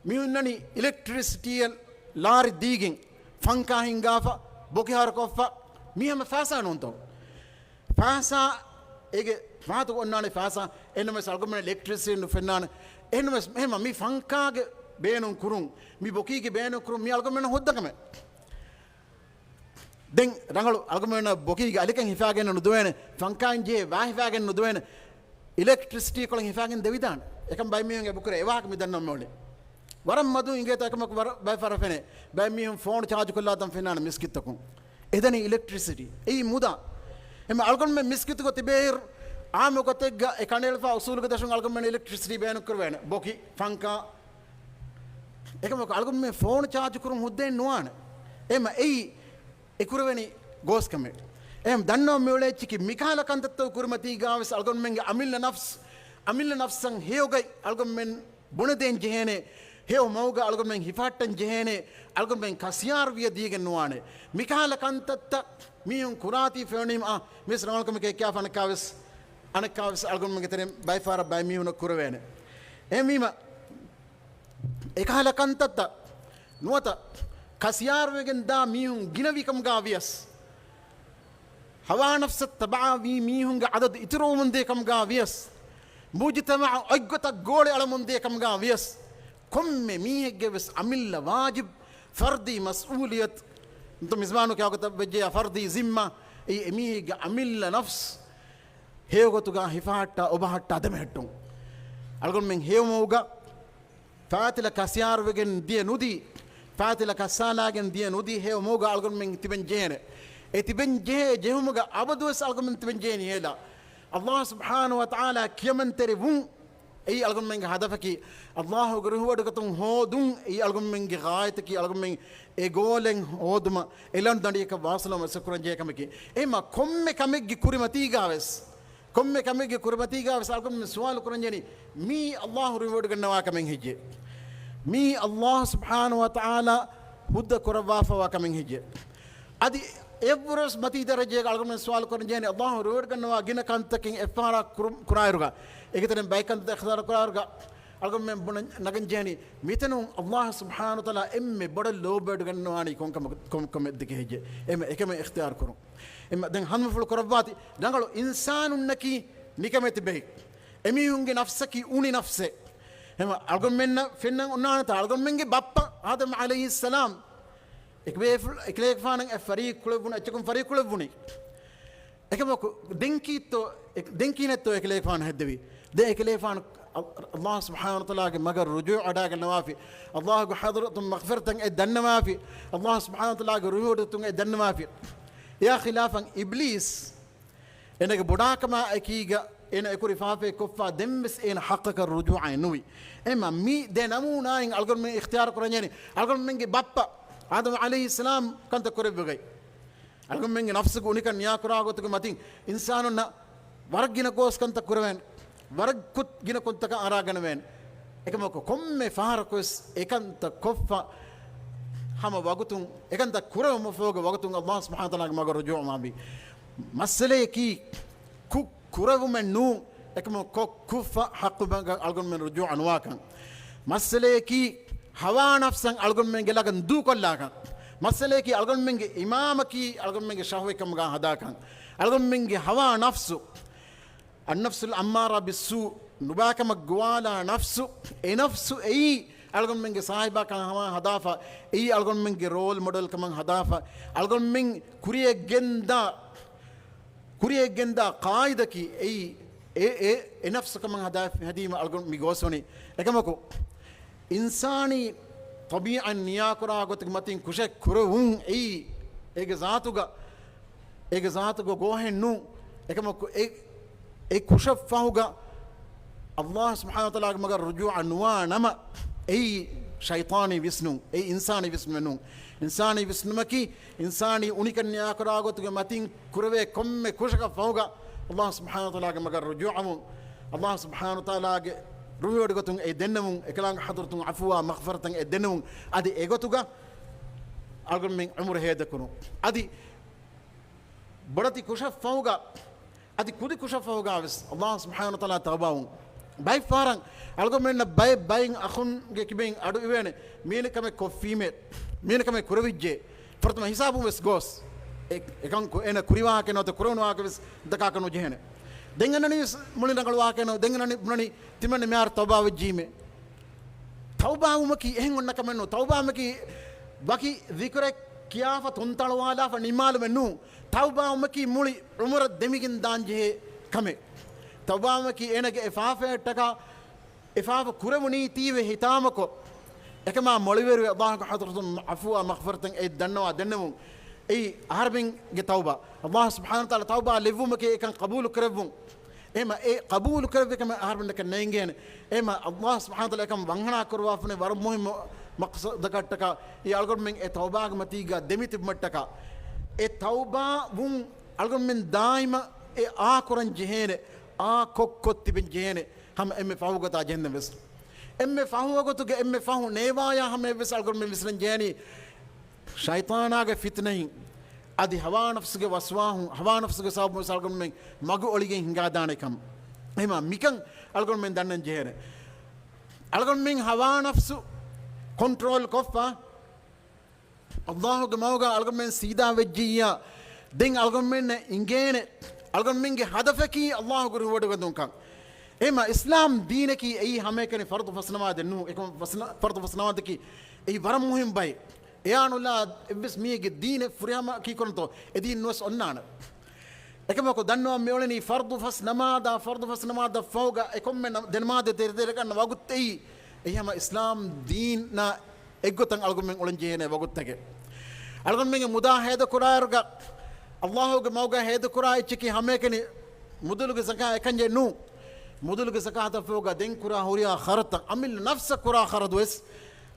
[SPEAKER 2] miunnani electricity lari digen fanka hingafa bokihar koffa mihama fasa nonto fasa ege faatu onnane fasa enmes algon electricity no fennana enmes mehma mi fanka ge beenun kurun mi bokige beenun kurun mi algon hoddakame den rangalu algomena bokiga alikan hifagen no duwene fankanje wa hifagen no duwene electricity kolen hifagen devidan ekam bay miyenge bukure ewak mi dannom mole waram madu ingeta ekam bay farafene bay miyum phone charge kolla dam fenana miskitakun edani electricity ei muda em algon me miskit ko tibeir amo ko tegga e kanel fa usul ko dashun algon me electricity benu kurwene boki fanka ekam ko algon me phone charge kurum hudden nuana em ei ekurweni goskame em danno mewle chiki mikala kantatto kurmati gaws algon menge amil nafsan heogay algon men bonaden jehene heo mawga algon men hifatan jehene algon men kasiyar wiya digen nuane mikala kantatta miyun kurati feonim mis rangalkom ke kya fanakaws anakaws algon menge tere by far by miyun kurwene emima ekala kantatta nuata kasiyar wegen da mihun ginavi kam gavias hawa nafsat tabaa vi mihun ga adad itro munde kam gavias mujtama aggota gole ala munde kam gavias komme mihege bes amilla wajib fardi mas'uliyat انتم مزمانو كيا كتب بجي فرضي ذمه اي ميغا امilla nafs heogotuga hifahatta obahatta adamehtum algon men hewmoga faatila kasiyar wegen die nudi faatila kasalagen die nudi hewmoga algon men tiben jene e tiben jehumoga abadus algon men tiben jene hela allah subhanahu wa ta'ala kiyaman terevun ei algon men hadafaki allah gruhuwad gatum hodun ei algon men gaaytaki algon men e golen hoduma elan dandi ka wasalama sakran je kamaki ema komme kamegi kurimati gaves komme kamegi kurimati gaves algon men suwal kuran jeni mi allah ruwad gannawa kamen hijje mi allah subhanahu wa ta'ala hudda kurawa fa wa kamen hijje adi evros mati daraje algon men suwal kuran jeni allah ruwad gannawa gina kantakin efara kurairuga egeten baykan ikhtar kurairuga algon men bun nagan jeni mitenu allah subhanahu wa ta'ala emme bada lobed gannawani kom dike hije emme ekame ikhtiyar kuru emme den hanmu ful korabati dangalu insanun naki nikameti be emi hunge nafsaki uni nafse emme algon men fenna unana ta algon menge bappa adam alayhi salam eklek fanan fariq kulubun achukum fariq kulubuni ekamo denkinetto eklek fan heddevi de eklek fan الله سبحانه وتعالى مگر رجوع أداك النوافي الله حضرتم مغفرتن الدن ما في الله سبحانه وتعالى رجوعتم الدن ما في يا خلافا إبليس إنك بداك ما أكيجا إن أكوري فافي كفا دمس إن حقك الرجوع نوي إما مي دينامونا إن ألقون من اختيار كرنيني ألقون من بابا آدم عليه السلام كنت كوري بغي ألقون من نفسك ونكا نياكرا غوتك ماتين إنساننا ورقنا كوس كنت كورين ورق كت جنا كنت كأراغنا وين إكما كم فاركوس إكنت كفا هم وقتون إكنت كورا مفوق وقتون الله سبحانه وتعالى مغر رجوع ما بي مسألة كي كورا من نو إكما كفا حق بانك ألقون من رجوع نواكا مسألة كي هوا نفسا ألقون من جلاكن دو كلاكا مسألة كي ألقون من إمام كي ألقون من شهوة كم جا هداكا ألقون من هوا نفسه النفس الأمارة بالسوء نباك مقوالا نفسه أي نفسه أي ألقون من صاحبا كان هوا هدافا أي ألقون من رول موديل كمان هدافا ألقون من كوريا جندا قاعدة كي أي نفسه كمان هداف هديما ألقون ميغوسوني لكن ماكو إنساني طبيعة نياكرا قلت ماتين كوشة كروون أي ذاتوغا جوهن نو لكن ماكو أي كشف فهوجا الله سبحانه وتعالى مگر رجوع نما أي شيطاني بسنو أي إنساني بسمنو إنساني بسنمكي إنساني أونيك النياكرا قلت ماتين كروه كم كشف فهوجا الله سبحانه وتعالى مگر رجوعهم الله سبحانه وتعالى رجوع قلتون أي دنمون إكلام حضرتون عفوا مغفرتون أي دنمون أدي إيجوتوجا أقول من عمر هذا كنو أدي بدرتي كشف فهوجا أدي كودي كشف فهوجا بس الله سبحانه وتعالى تغباون باي فارن ألقوا من باين أخون كيبين أدو إيوانه مين كم كوفيمة مين كم كرويجة فرتما حسابه بس غوس إكان أنا كوريوا كنوا تكورونوا كبس دكا كنوا جهنة دعنا مولي نقلوا كنوا دعنا مولي تمن ميار توبا وجيمة توبا ومكي إهنا كمنو توبا مكي باقي ذكرك كيا فتونتالوا لا فنيمال منو توبا ومكي مولي عمر دميكين دانجه كمه توبا ومكي أنا كإفافة تكا إفافة كورموني تيوه هتامكو إكما موليور الله كحضرتهم عفوا مغفرتن أي دنوا أي هربين جتوبة الله سبحانه وتعالى توبة لفو مكي كان قبول كربون إما أي قبول كرب كما هربين لك نينجين إما الله سبحانه وتعالى كم بانغنا كروافني ورم مهم مقصد دكتكا يالغون من توبة متيجا دميت بمتكا توبة وون ألغون من دائما آكورن جهنة كوكوت بن جهنة هم إم فاوغة تاجهنة بس إم فاوغة تك إم فاو نيوايا هم بس ألغون من مثلن جهني شيطان آگے فتنہ ادی ہوا نفس کے وسواہوں ہوا نفس کے صاحب مثال کن میں مگو اڑی گئی ہنگا دانے کم ایما مکن الگون میں دنن جہر الگون میں ہوا نفس کنٹرول کفا اللہ کے موگا الگون میں سیدھا وجیہ دیں الگون میں انگین الگون میں ہدف کی اللہ کو رeward گدوں کا ایما اسلام دین کی ای ہمیں کنے فرض فسنما دنو ایک فرض فسنما کی ای برم مهم بائی يا نولا بس مية الدين فريما كي كنتو الدين نوس أنانا إكما كو دانو ميولني فرض فس نماذا فوقا إكم من دنماذا تير كان وقت أي أيام إسلام دين نا إقطن ألقون من أولنجيهنا وقت تك ألقون من مدا هيدا كرايرغا الله موقع هيدا كراي تشكي همكني مدلوك زكاة كنجي نو مدلوك زكاة فوقا دين كرا هوريا خرطا عمل نفس كرا خرطوس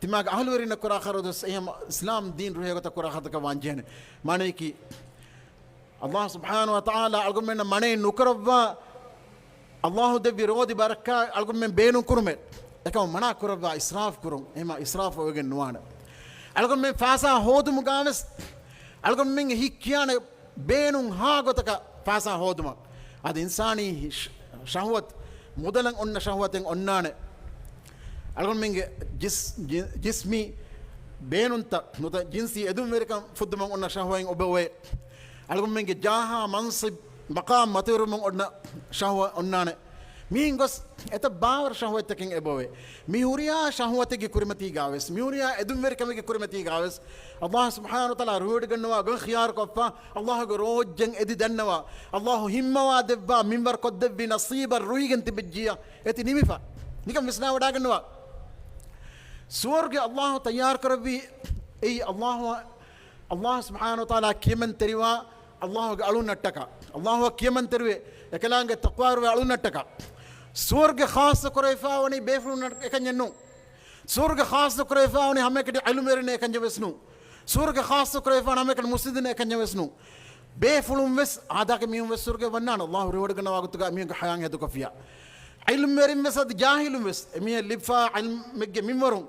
[SPEAKER 2] تماغ أهلورين كرا خرطوس أيام إسلام دين روحي قطع كرا خرطا كوانجين معنى كي الله سبحانه وتعالى ألقون من معنى نكروا الله دبي رودي بركة ألقون من بينو كرمت لكن منا كروا إسراف كرم إما إسراف وجن نوانا ألقون من فاسا هودم قامس ألقون من هيكيان بينو ها قطع فاسا هودم هذا إنساني شهوة مدلن أن شهوة أنانة ألقون من جسمي بينون تا نوتا جنسي أدوم ميركان فدم أن شهوة أبوي ألقون من جاها منصب مقام مطير من أن شهوة أنانة مين قص باور شهوة تكين أبوي ميوريا شهوة تكي كرمتي جاوس ميوريا أدوم ميركان تكي كرمتي جاوس الله سبحانه وتعالى روح جنوا جن خيار كفا الله جروج جن أدي دنوا الله همة وادبا منبر قدب بنصيب الروي جنت بتجيا أتي نميفا නිකන් විශ්නා වඩා ගන්නවා ස්වර්ගය අල්ලාහ් තයාර කරවි ඒ අල්ලාහ් සුබ්හානහු වතාලා කියමන් තරිවා අල්ලාහ්ගේ අලුන්නට්ටක අල්ලාහ් කියමන් තරුවේ එකලාංගේ තක්වාරුවේ අලුන්නට්ටක ස්වර්ග ખાસ කරේෆාවනි බේෆුන් එකඤ්ඤන්නු ස්වර්ග ખાસ කරේෆාවනි හැමකට ඉල්මෙරනේ එකඤ්ඤ වෙස්නු ස්වර්ග ખાસ කරේෆාන හැමකට මුස්ලිදින එකඤ්ඤ වෙස්නු බේෆුලුම් වෙස් ආදාක මියුම් වෙස් ස්වර්ග වන්නාන අල්ලාහ් රිවඩ ගනවා වගතුක මියුම් හයන් හදු කෆියා ඉල්මෙරින් වෙස් අද ජාහිලුම් වෙස් මිය ලිෆා ඉල්මෙග්ගේ මිමරුම්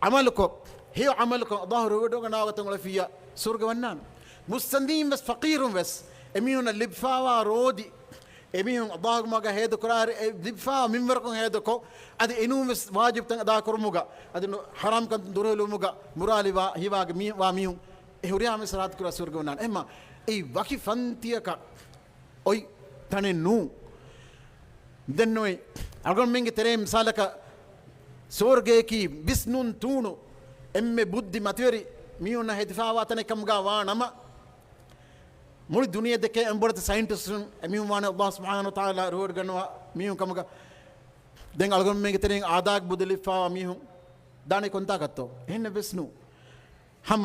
[SPEAKER 2] අමලකෝ هي عملكم ظهر ودوغنا وتنغلا فيها سورغ ونان مستندين بس فقيرهم بس اميون اللبفا رودي اميون ظهر ما هيدو قرار لبفا منوركم هيدوكو ادي انو بس واجب تن ادا كرموغا ادي حرام كن دورلوموغا مرالي وا هيواغ مي وا ميون اهوريا مسرات كرا سورغ ونان اما اي وكي فانتيكا اوي تننو دنوي اغون مينغ تريم سالكا سورغيكي بسنون تونو එම්මේ බුද්ධි මතවරි මියුන හෙදිෆාවතන කම්ගා වානම මුළු දුනිය දෙකේ එම්බොරත සයින්ටිස්ට්න් එමියුන් වාන අල්ලාහ් සුබ්හානහු තාලා රෝඩ් ගන්නවා මියුන් කම්ගා දැන් අල්ගොන් මේක තරින් ආදාක් බුදලිෆා මියුන් දානේ කොන්තා ගත්තෝ එන්න විස්නු හැම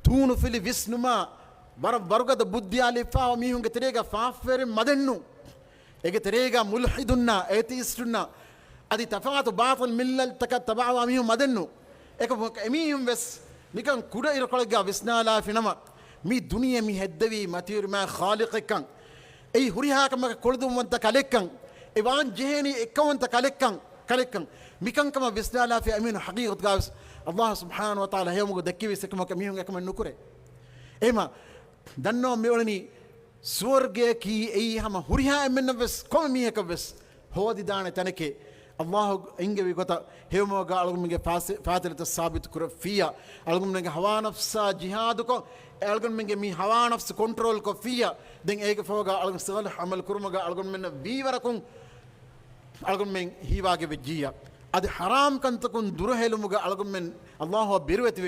[SPEAKER 2] තුණු ෆිලි විස්නුමා වර්ගද බුද්ධියාලිෆා මියුන්ගේ තරිගා ෆාෆෙරි මදෙන්නු ඒගේ තරිගා මුල්හිදුන්නා ඒතිස්ටුන්නා අදි තෆාතු බාතිල් මිල්ලල් තකතබා මියුන් මදෙන්නු එක එමියුම් වෙස් නිකන් කුඩ ඉරකොලගා විස්නාලා ෆිනම මේ දුනිය මි හෙද්දවි මතිර මා ખાලිකකන් ඒ හුරිහාකම කොළදුම් වන්ත කලෙක්කන් එවන් ජෙහෙනි එකවන්ත කලෙක්කන් මිකන්කම විස්නාලා ෆි අමීන හකීකත් ගාස් අල්ලාහ් සුබ්හානහු වතාලා හේමුග දෙක්කි විසකම කමියුම් එකම නුකුරේ එම දන්නෝ මෙවලනි ස්වර්ගයේ කී ඒ හැම හුරිහා එමෙන්න වෙස් කොම මියක වෙස් හොදි දාන තනකේ الله إنجا بيقطع هيوم وقع ألقم من فاتلة الثابت كرفية ألقم من هوا نفس جهادك ألقم من مي هوا نفس كنترول كفية دين إيك فوقا ألقم استغل عمل كرمجا ألقم من بيوركم ألقم من هي واقع بجيا أدي حرام كان تكون دره لمجا ألقم من الله بيروت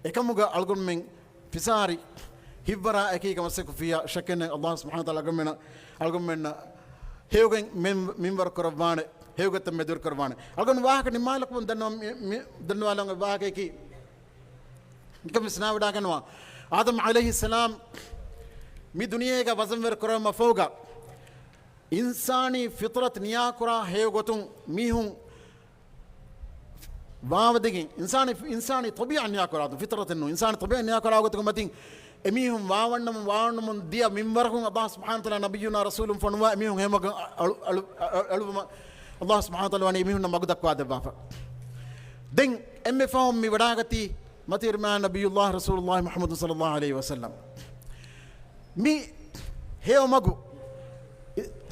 [SPEAKER 2] إكمجا ألقم من فساري هبرا أكيد كما سكفية شكنا الله سبحانه وتعالى ألقم من هيوغن من وركربان هيوغت مدور كربان ألقون واحد نمالك من دنوالون واحد كي كم سنة ودا كنوا آدم عليه السلام مي دنيا کا وزن ور کرم فوقا إنساني فطرة نيا كرا هيوغتون ميهم واودين إنساني طبيعة نيا كرا فطرة إنه إنسان طبيعة نيا كرا وقتكم متين أميهم واونم ديا منبرهم الله سبحانه وتعالى نبينا رسول فنوا أميهم هم الله سبحانه وتعالى أميهم نمقدك وادب بافا دين أم فهم مي وداعتي متير ما نبي الله رسول الله محمد صلى الله عليه وسلم مي هي مغو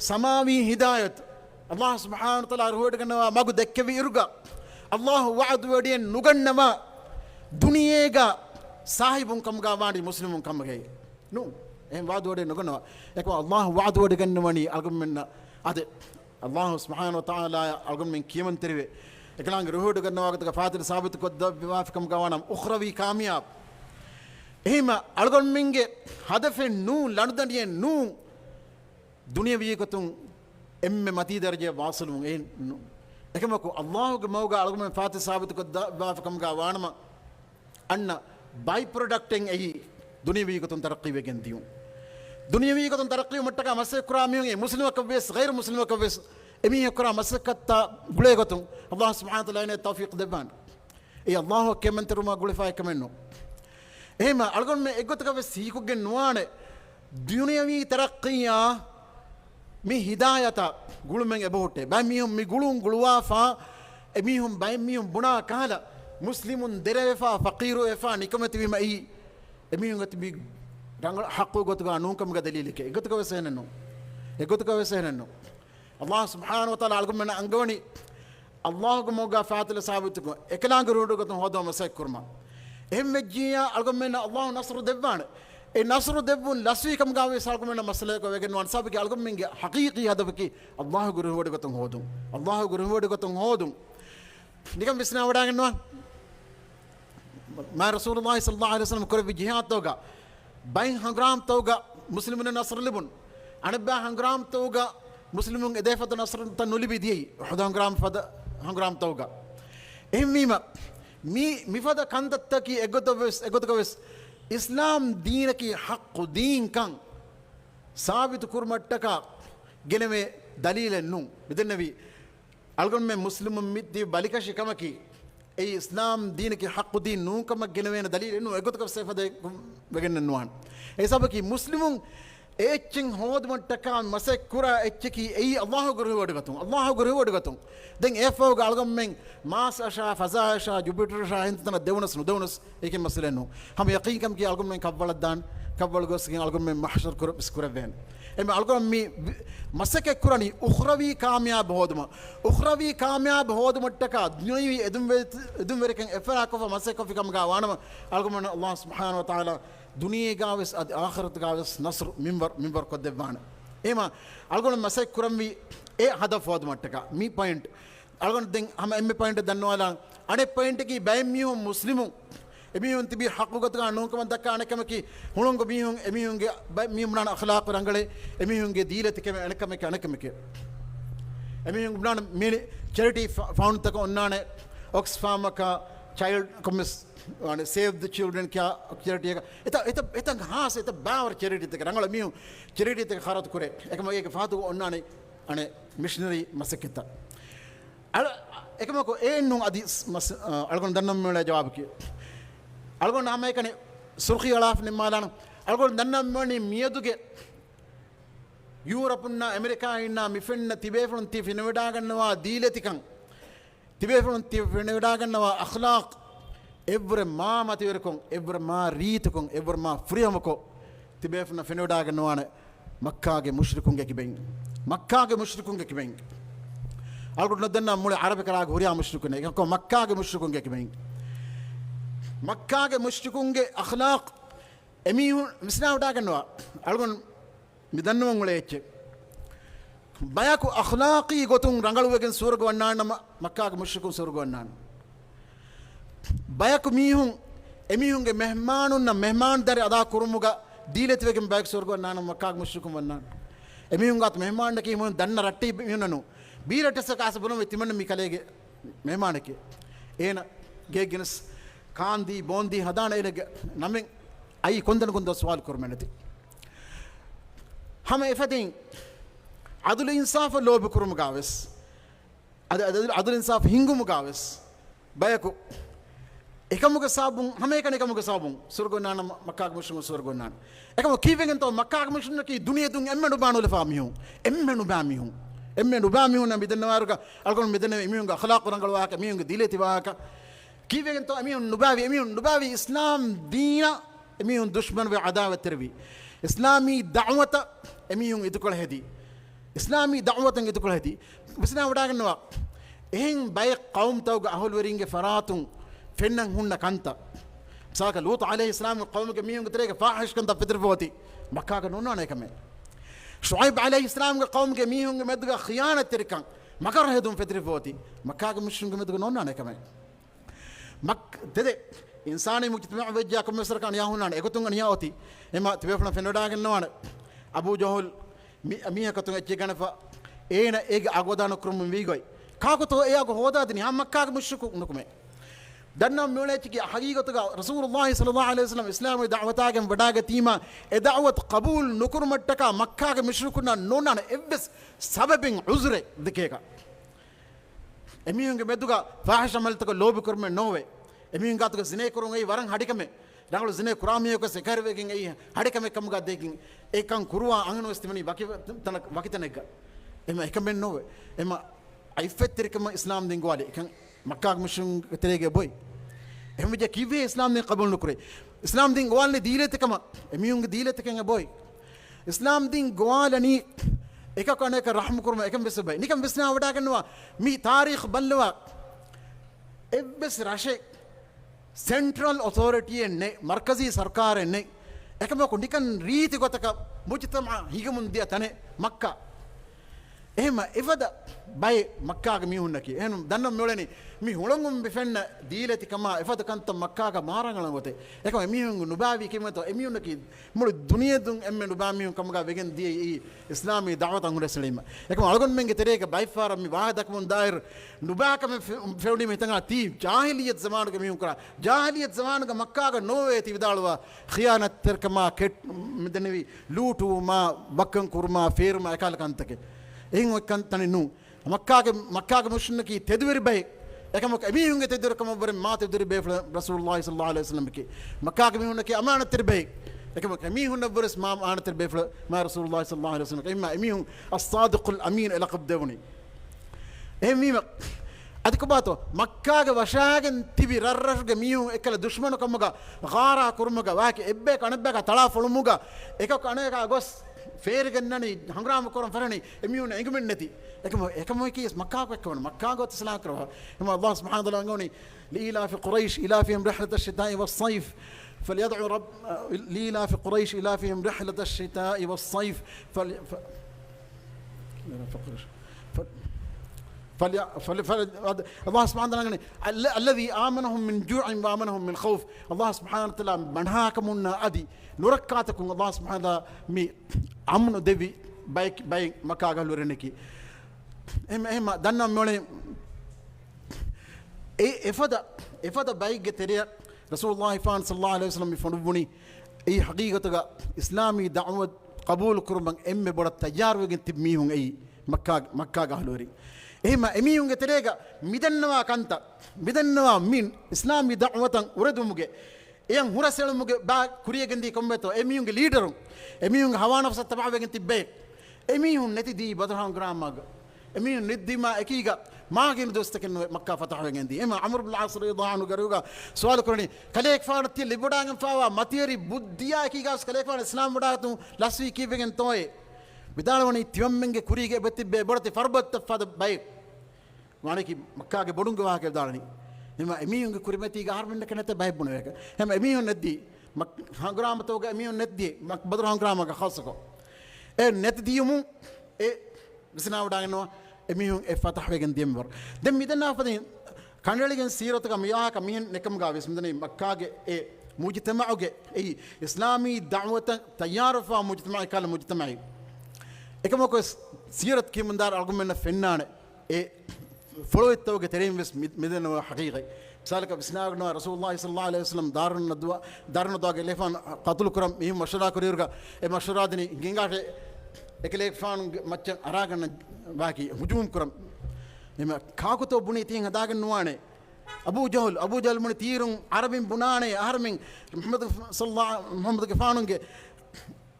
[SPEAKER 2] سماوي هداية الله سبحانه وتعالى رواد كنا مغو دكّي إرجع الله وعد ودين نغنما دنيا صاحبون كم غاواني مسلمون كم غاي نو إيه وعد ودين نغنوا يكوا الله وعد ودين كنواني ألقم منا هذا الله سبحانه وتعالى ألقم من كيمن تري إكلام رواد كنا وقت كفاتر ثابت كده بواف كم غاوانم أخروي كامياب إهما ألقم منك هدف نو لندن نو دنيا بيجكتون إم متي درجة واصلون إيه نو لكن الله كموجا ألقم من فاتر ثابت كده بواف كم غاوانم أن باي برودكتين أي دنيا بيجكتون ترقي بيجنديون دنيا بيجكتون ترقي ومتى مسك كراميون مسلم كبيس غير مسلم كبيس أمي كرام مسك كتا غليكتون الله سبحانه وتعالى التوفيق دبان إيه الله كمن تروما غلفاي كمنو إهما ألقون من إقطع كبيس هيكو جنوانه دنيا بيج ترقيا مي هداية غلو من أبوته باميهم مي غلون غلوافا أميهم باميهم بنا كهلا مسلمون دريفا فقير إفا نكمة بما إيه أميهم قتبي رانغ حقه قتبا نونكم قدليلك إقطع كبيسيننو إقطع كبيسيننو الله سبحانه وتعالى ألقون من أنغوني الله كموجا فاتل صاحبتكم إكلام كرودو كتون هذا مسك كرما هم مجيا ألقون من الله نصر دبان النصر دبون لسوي كم قاوي سالكم من مسألة كويكن وان سابق ألقون من حقيقي هذا بكي الله كرودو كتون هودم الله كرودو كتون هودم نيكم بسنا وداعن نوان ما رسول الله صلى الله عليه وسلم كره بجهاد توجا باين هنغرام توجا مسلمين نصر لبون أنا باه هنغرام توجا මුස්ලිමුන් එදේෆත නස්ර තනුලිබි දියි හොදංග්‍රාම් ෆද හංග්‍රාම් තවග එහිමීම මිෆද කන්දත්තකි එගොතකවෙස් ඉස්ලාම් දීනකි හක්කු දීන්කං සාබිතු කුර්මට්ටක ගෙනවේ දලීලෙන්නු විදන්නවී අල්ගොන් මේ මුස්ලිමුන් මිද්දී බලිකශිකමකි ඒ ඉස්ලාම් දීනකි හක්කු දීන් නූකම ගෙනවෙන දලීලෙන්නු එගොතකව සේෆද වෙගෙන්නනුවන් ඒ සබකි මුස්ලිමුන් එච්චින් හෝදමට්ටක මසෙක් කුරා එච්චකි එයි අල්ලාහ් ගුරු වඩගතුන් දැන් එෆෝ ගල්ගම්මෙන් මාස් අෂා ෆසා අෂා ජුපිටර් අෂා හින්තන දෙවනස් ඒකෙන් මසලෙන්නු හම යකීකම් කි අල්ගම්මෙන් කවලද්දාන් කවල් ගොස්කින් අල්ගම්මෙන් මහෂර් කුරපස් කුරවෙන් එමෙ අල්ගම්මි මසෙක් කුරණි උඛරවි කාමියාබ හෝදමට්ටක දුනීවි එදුම් වෙරකෙන් එෆරා කොෆ මසෙක් කොෆිකම් ගා වානම අල්ගම්මන අල්ලාහ් සුබ්හානහු වතාලා දුනියේ ගාවස් ආඛිරත් ගාවස් නස්ර් මින්බර් කොදෙවාන එම අල්ගොන මසෙක් කුරම්වි ඒ හදෆ හෝදමට්ටක මි පොයින්ට් අල්ගොන දෙන් හම එම්මේ පොයින්ට් දන්නවාලා අනේ පොයින්ට් කි බැම්මියු මුස්ලිමු එමියුන් තිබි හක්කුගත ගන්නෝකම දක්කා අනකමකි හුණුංග මියුන් එමියුන්ගේ මියුන්නාන අඛලාක් රංගලේ එමියුන්ගේ දීලතිකම අනකමක එමියුන් ගුණාන මේ චැරිටි ෆවුන්ඩ් තක ඔන්නානේ ඔක්ස්ෆාම් එක චයිල්ඩ් කොමිස් save the children kya charity eta ghas eta bawer charity te rangala miu charity te kharat kure ekama ek faatu onnane ane missionary masakita ekama ko ennu adi algon dannam mele jawab ki algon nama ekane surkhi alaf ne malana algon dannam moni miyaduge Europe na America inna mifenna tibefun ti finweda gannawa diletikan tibefun ti finweda gannawa akhlaq එවර මා මතවරකොන් එවර මා රීතකොන් එවර මා ෆ්‍රියමකෝ තිබේෆන ෆෙනෝඩාගනවාන මක්කාගේ මුශ්රිකුන්ගේ කිබෙන් අල්ගොඩ නදන්න මුල අරබ කරාග හොරියා මුශ්රිකුනේ එකකෝ මක්කාගේ මුශ්රිකුන්ගේ අඛලාක් එමිහුන් මිස්නාවඩාගනවා අල්ගොන් මිදන්නවන් වල එච්ච බයකු අඛලාකී ගොතුන් රංගලුවගෙන් සූරග වන්නාන මක්කාගේ මුශ්රිකුන් සූරග වන්නාන බයකු මීහුන් එමිහුන්ගේ මෙහමානුන්න මෙහමාන් දරි අදා කුරුමුග දීලෙතිවගෙන් බයක සූරග වන්නාන මක්කාගේ මුශ්රිකුන් වන්නාන එමිහුන්ගත් මෙහමාන්ඩ කීමුන් දන්න රට්ටි මිහුනනු බීරටසකාස බුණු තිමන්න මි කලේගේ මෙහමානකේ ඒන ගේගෙනස් කාන්දී බෝන්දී හදාන එන නමෙන් අයි කොන්දන සවාල් කරමනති හම එෆතින් අදුල ඉන්සාෆ ලෝභ කුරුම ගාවස් අදුල ඉන්සාෆ හිංගුම ගාවස් බයකු එකමුග සාබුන් හම එකමුග සාබුන් සුර්ගොන්නාන මක්කාගේ මුස්ලිම් සුර්ගොන්නාන එකම කීවෙන් තෝ මක්කාගේ මුස්ලිම් කී දුනිය දුන් එම්මනු බානොල ෆාමිහුන් එම්මනු බාමිහුන් නම් බිදන්නවාරුක අල්කොන් මෙදන එමිහුන්ගේ අඛලාක් රංගල වාක එමිහුන්ගේ දිලේති වාක කීවෙන් තෝ එමිහුන් නුබාවි ඉස්ලාම් දීන එමිහුන් දුෂ්මන් ව අදාවත් තරවි ඉස්ලාමී දඅවත එමිහුන් ඉදකොල හැදි ඉස්ලාමී දඅවතන් ඉදකොල හැදි විස්නා වඩාගන්නවා එහෙන් බය කවුම් තවග අහුල් වරින්ගේ ෆරාතුන් ෆෙන්නන් හුන්න කන්ත සාක ලූත් අලයිහිස් සලාම් කවුම්ගේ මිහුන්ගේ තරේක ෆාහිෂ් කන්ත පිටරවති මක්කාක නොනනේ කමෙ ශුයිබ් අලයිහිස් සලාම් කවුම්ගේ මිහුන්ගේ මෙද්ග ඛියානත් තරකන් මකර හදුම් පිටරවති මක්කාක මුස්ලිම්ගේ මෙද්ග නොනනේ කමෙ මක් දෙදේ ඉන්සානි මුජ්තමා වෙජ්ජා කොමසරකන් යහුනන එකතුන් අනියාවති එම තිබෙෆන ෆෙනෝඩාගෙන නවන අබූ ජහල් මිහකතුන් එච්ච ගනෆ ඒන ඒක අගෝදාන ක්‍රම වීගොයි කාකතෝ එයාග හොදාදිනි හම් මක්කාගේ මුෂ්රිකු නුකුමේ දන්නම් මෙලෙච්චි හගීගතක රසූලුල්ලාහි සල්ලල්ලාහු අලයිහි වසල්ලම් ඉස්ලාමී දඅවතාගෙන් වඩාගේ තීමා ඒ දඅවත් කබූල් නුකුරුමට්ටක මක්කාගේ මුෂ්රිකුන නොනන එවස් සබබින් උස්රේ දෙකේක එමියුන්ගේ මෙදුක ෆාහිෂ අමල්තක ලෝභ කර්ම නොවේ එමියුන් ගාතක සිනේ කරුන් ඒ වරන් හඩිකමේ දඟලු සිනේ කුරාමියක සකරවෙකින් ඒ හඩිකමේ කම්ගා දෙකින් ඒකන් කුරුවා අංගනොස් තිමනි වකිතනෙක එම එකමෙන් නොවේ එම අයිෆෙත්තිරකම ඉස්ලාම් දින්ගවාලේ එකන් මක්කාගේ මුස්ලිම් තරේගේ බොයි එහෙම විදිහ කිව්වේ ඉස්ලාම් දින් කබුල් නුකරේ ඉස්ලාම් දින් ගවාලේ දීලෙතකම එමියුන්ගේ දීලෙතකෙන් බොයි ඉස්ලාම් දින් ගවාලනි එක කණේක රහම කුරුම එකම් බෙසබයි නිකම් බෙස්නා වඩා ගන්නවා මී තාරීඛ බල්ලවා එබ්බස් රෂේ සෙන්ට්‍රල් ඔතොරිටි එන්නේ මර්කසී සර්කාර එන්නේ එකම කො නිකන් රීති ගතක මුජ්තමා හිගමුන් දිය තනේ මක්කා එහෙම එවද බයි මක්කාගේ මිහුන්නකි එහෙනම් දන්නම් මෙවලනේ මි හොලංගුම් බෙෆෙන්න දීලති කම එවද කන්ත මක්කාගේ මාරංගලන් ගොතේ එක මිහුන් නුබාවි කිමතෝ එමිහුන්නකි මුළු දුනියදුන් එම්මෙ නුබා මිහුන් කමගා වෙගෙන් දී ඉස්ලාමී දාවත අංගුරසලීම එක අලගොන් මෙන්ගේ තෙරේක බයිෆාර මි වාහදක් මුන් දායර් නුබාකම ෆෙවඩි මෙතංගා tii ජාහිලියත් zamanuge මිහුන් කරා ජාහිලියත් zamanuge මක්කාගේ නොවේ ති විදාලවා ඛියානත් තර්කමා කෙට් මෙදෙනවි ලූටු මා වක්කන් කුර්මා ෆේර්මා එකල කන්තකේ එහෙන් ඔක්කන් තනි නු මක්කාගේ මුෂ්රිකී තෙදුවරි බයි එකම එමිහුන්ගේ තෙදුවරකම වරෙන් මා තෙදුවරි බේ රසූලුල්ලාහි සල්ලල්ලාහු අලයිහි වසල්ලම් කි මක්කාගේ මිහුන්ගේ අමානත් බයි එකම එමිහුන් වරස් මා අමානත් බේ මා රසූලුල්ලාහි සල්ලල්ලාහු අලයිහි වසල්ලම් එම්මා එමිහුන් අස්-සාදිකුල් අමීන් ලaqab දෙවනි එමීම අදකබාතෝ මක්කාගේ වශාගෙන් තිබි රර්රෂගේ මිහුන් එකල දුෂ්මන කමග ගාරා කුරුමග වාකි එබ්බේ කණබ්බක තලා ෆොළුමුග එක කණේක ගොස් ෆේරගන්නනි හංග්‍රාම කරන් ෆරණි එමිහුන් එංගමෙන් නැති එකම කීස් මක්කාක එක්කවන මක්කාගොත් සලා කරවා එම අල්ලාහ් සුබ්හානහු වතාලා ගෝනි ලීලාෆි කුරයිෂ් ඉලාෆිහිම් රහලත الشتاء والصيف فليدعو رب ليلاف قريش إلافهم رحلة الشتاء والصيف الله سبحانه وتعالى الذي آمنهم من جوع وآمنهم من خوف الله سبحانه وتعالى منهاكمنا أدي نركاتكم الله سبحانه وتعالى مي أمن دبي باي مكاغا لورنكي إما دنا مولي إفدا بايك تريا رسول الله صلى الله عليه وسلم يفنبوني أي حقيقة إسلامي دعوة قبول كربان إمي بڑا تجار وگن تبميهم أي مكاغا لوري එහෙම එමියුන්ගේ තෙරේක මිදන්නවා කන්ත මිදන්නවා මින් ඉස්ලාමී දඅවතන් උරදුමුගේ එයන් හුරසෙලමුගේ බා කුරියගෙන්දී කොම්බෙතෝ එමියුන්ගේ ලීඩරුන් එමියුන්ගේ හවානෆස තබාවෙන් තිබ්බේ එමියුන් නැති දී බදරහන් ග්‍රාමග එමියුන් නිද්දිමා එකීග මාගින දොස්තකෙන් මක්කා ෆතහවෙන්දී එම අමර් ඉබ්න් අස් රදියල්ලාහු අන්හු ගරුගා සවාල් කරණි කලේක් ෆානති ලිබඩාගෙන් ෆාවා මතියරි බුද්ධියා එකීගස් කලේක් ෆාන ඉස්ලාම් වඩාතු ලස්වි කීවෙන් තෝයේ විදාලවනි තිවම්මෙන්ගේ කුරීගේ බෙතිබ්බේ බොරති ෆර්බත් ෆද බයි මානකි මක්කාගේ බොඩුන්ගේ වාහකේ දාලනි එම එමියුන්ගේ කුරිමැතිගේ ආර්මෙන්න කනත බයිබුන එක හැම එමියුන් නැද්දී මක් හංග්‍රාමතෝගේ එමියුන් නැද්දී මක් බදර හංග්‍රාමක ખાસකෝ ඒ නැත්දීමු ඒ විසනාව දාගෙනවා එමියුන් ඒ ෆතහ වෙගෙන් දියම්වර දැන් මිදන්නා ෆදින් කණ්ඩලිගෙන් සීරතක මියාක මිහන් nekam ගා විසඳනේ මක්කාගේ ඒ මුජ්තමඅගේ ඒ ඉස්ලාමී දඅවත තයාරෆා මුජ්තමඅ කල මුජ්තමඅ එකමක සීරත් කිමන්දාර අල්ගුමෙන්න ෆෙන්නානේ ඒ فلويتوجه تريم بس مدن حقيقي سالك بسناغنا رسول الله صلى الله عليه وسلم دارنا دوا لفان قاتل كرم يهم مشورة كريرجا مشورة دني جينغاش اكليك فان مچ اراغن باقي هجوم كرم එම කාකුතෝ බුණී තින් හදාගෙන නුවානේ අබූ ජහල් මුනි තීරුන් අරබින් බුනානේ ආහරමින් මුහම්මද් ගෆානුගේ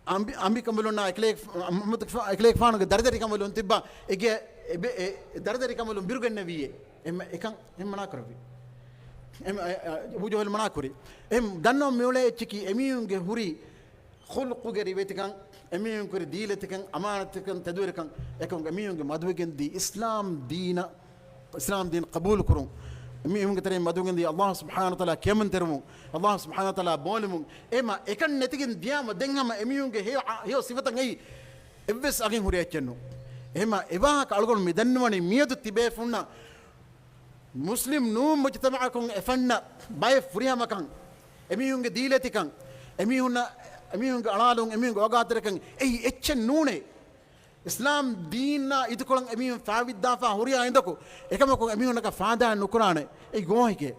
[SPEAKER 2] අම්බි කඹලුනා එකලේක් ෆානුගේ දරදරි කඹලුන් තිබ්බා එගේ දරදරි කඹලුන් බිරුගෙන්න වියේ එම එකන් එම්මනා කරවි එම අබූ ජහල් මනා කරි එම් දන්නෝ මෙවලේ චිකි එමියුන්ගේ හුරි خلقුගේ රිවෙතිකන් එමියුන් කරි දීලතිකන් අමානතිකන් තදුවරකන් එකන් එමියුන්ගේ මදුවගෙන් දී ඉස්ලාම් දීන قبول كرون ميهم كترين مدوغن دي الله سبحانه وتعالى كمن ترمو الله سبحانه وتعالى بولمو اما اكن نتيجن ديام دنگم اميون هي صفتن اي ابس اگين هوريچنو اما اوا كالگون ميدنوني ميدو تيبه فنا مسلم نو مجتمعكم افنا باي فريا مكان اميون ديلتيكن اميون علالون اميون اوغاتركن اي اچن نوني ඉස්ලාම් දීන ඉදකොලන් එමියුන් ෆාවිද්දාෆා හොරියා ඉඳකෝ එකමකෝ එමියුන්ක ෆාදා නුකුරානේ ඒ ගෝහිකේ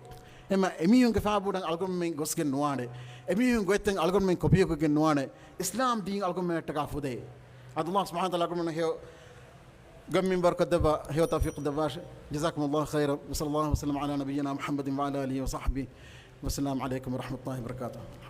[SPEAKER 2] එම එමියුන්ක ෆාබුඩන් අල්ගොම්මෙන් ගොස්ගෙන් නුවානේ එමියුන් ගොත්තෙන් අල්ගොම්මෙන් කොපියකගෙන් නුවානේ ඉස්ලාම් දීන් අල්ගොම්මෙට ගාෆුදේ අල්ලාහ් සුබ්හානහු වතාලා අල්ගොම්මෙන් හේ ගම්මින් බරකදව හේ තෞෆීක් දවාෂ ජසාකුමුල්ලාහ් ඛෛර වසල්ලාහු වසල්ලම අලා නබියනා මුහම්මදින් වඅලා ආලිහි වසහ්බිහි වසල්ලාමු අලයිකුම් වරහ්මතුල්ලාහි වබරකාතුහු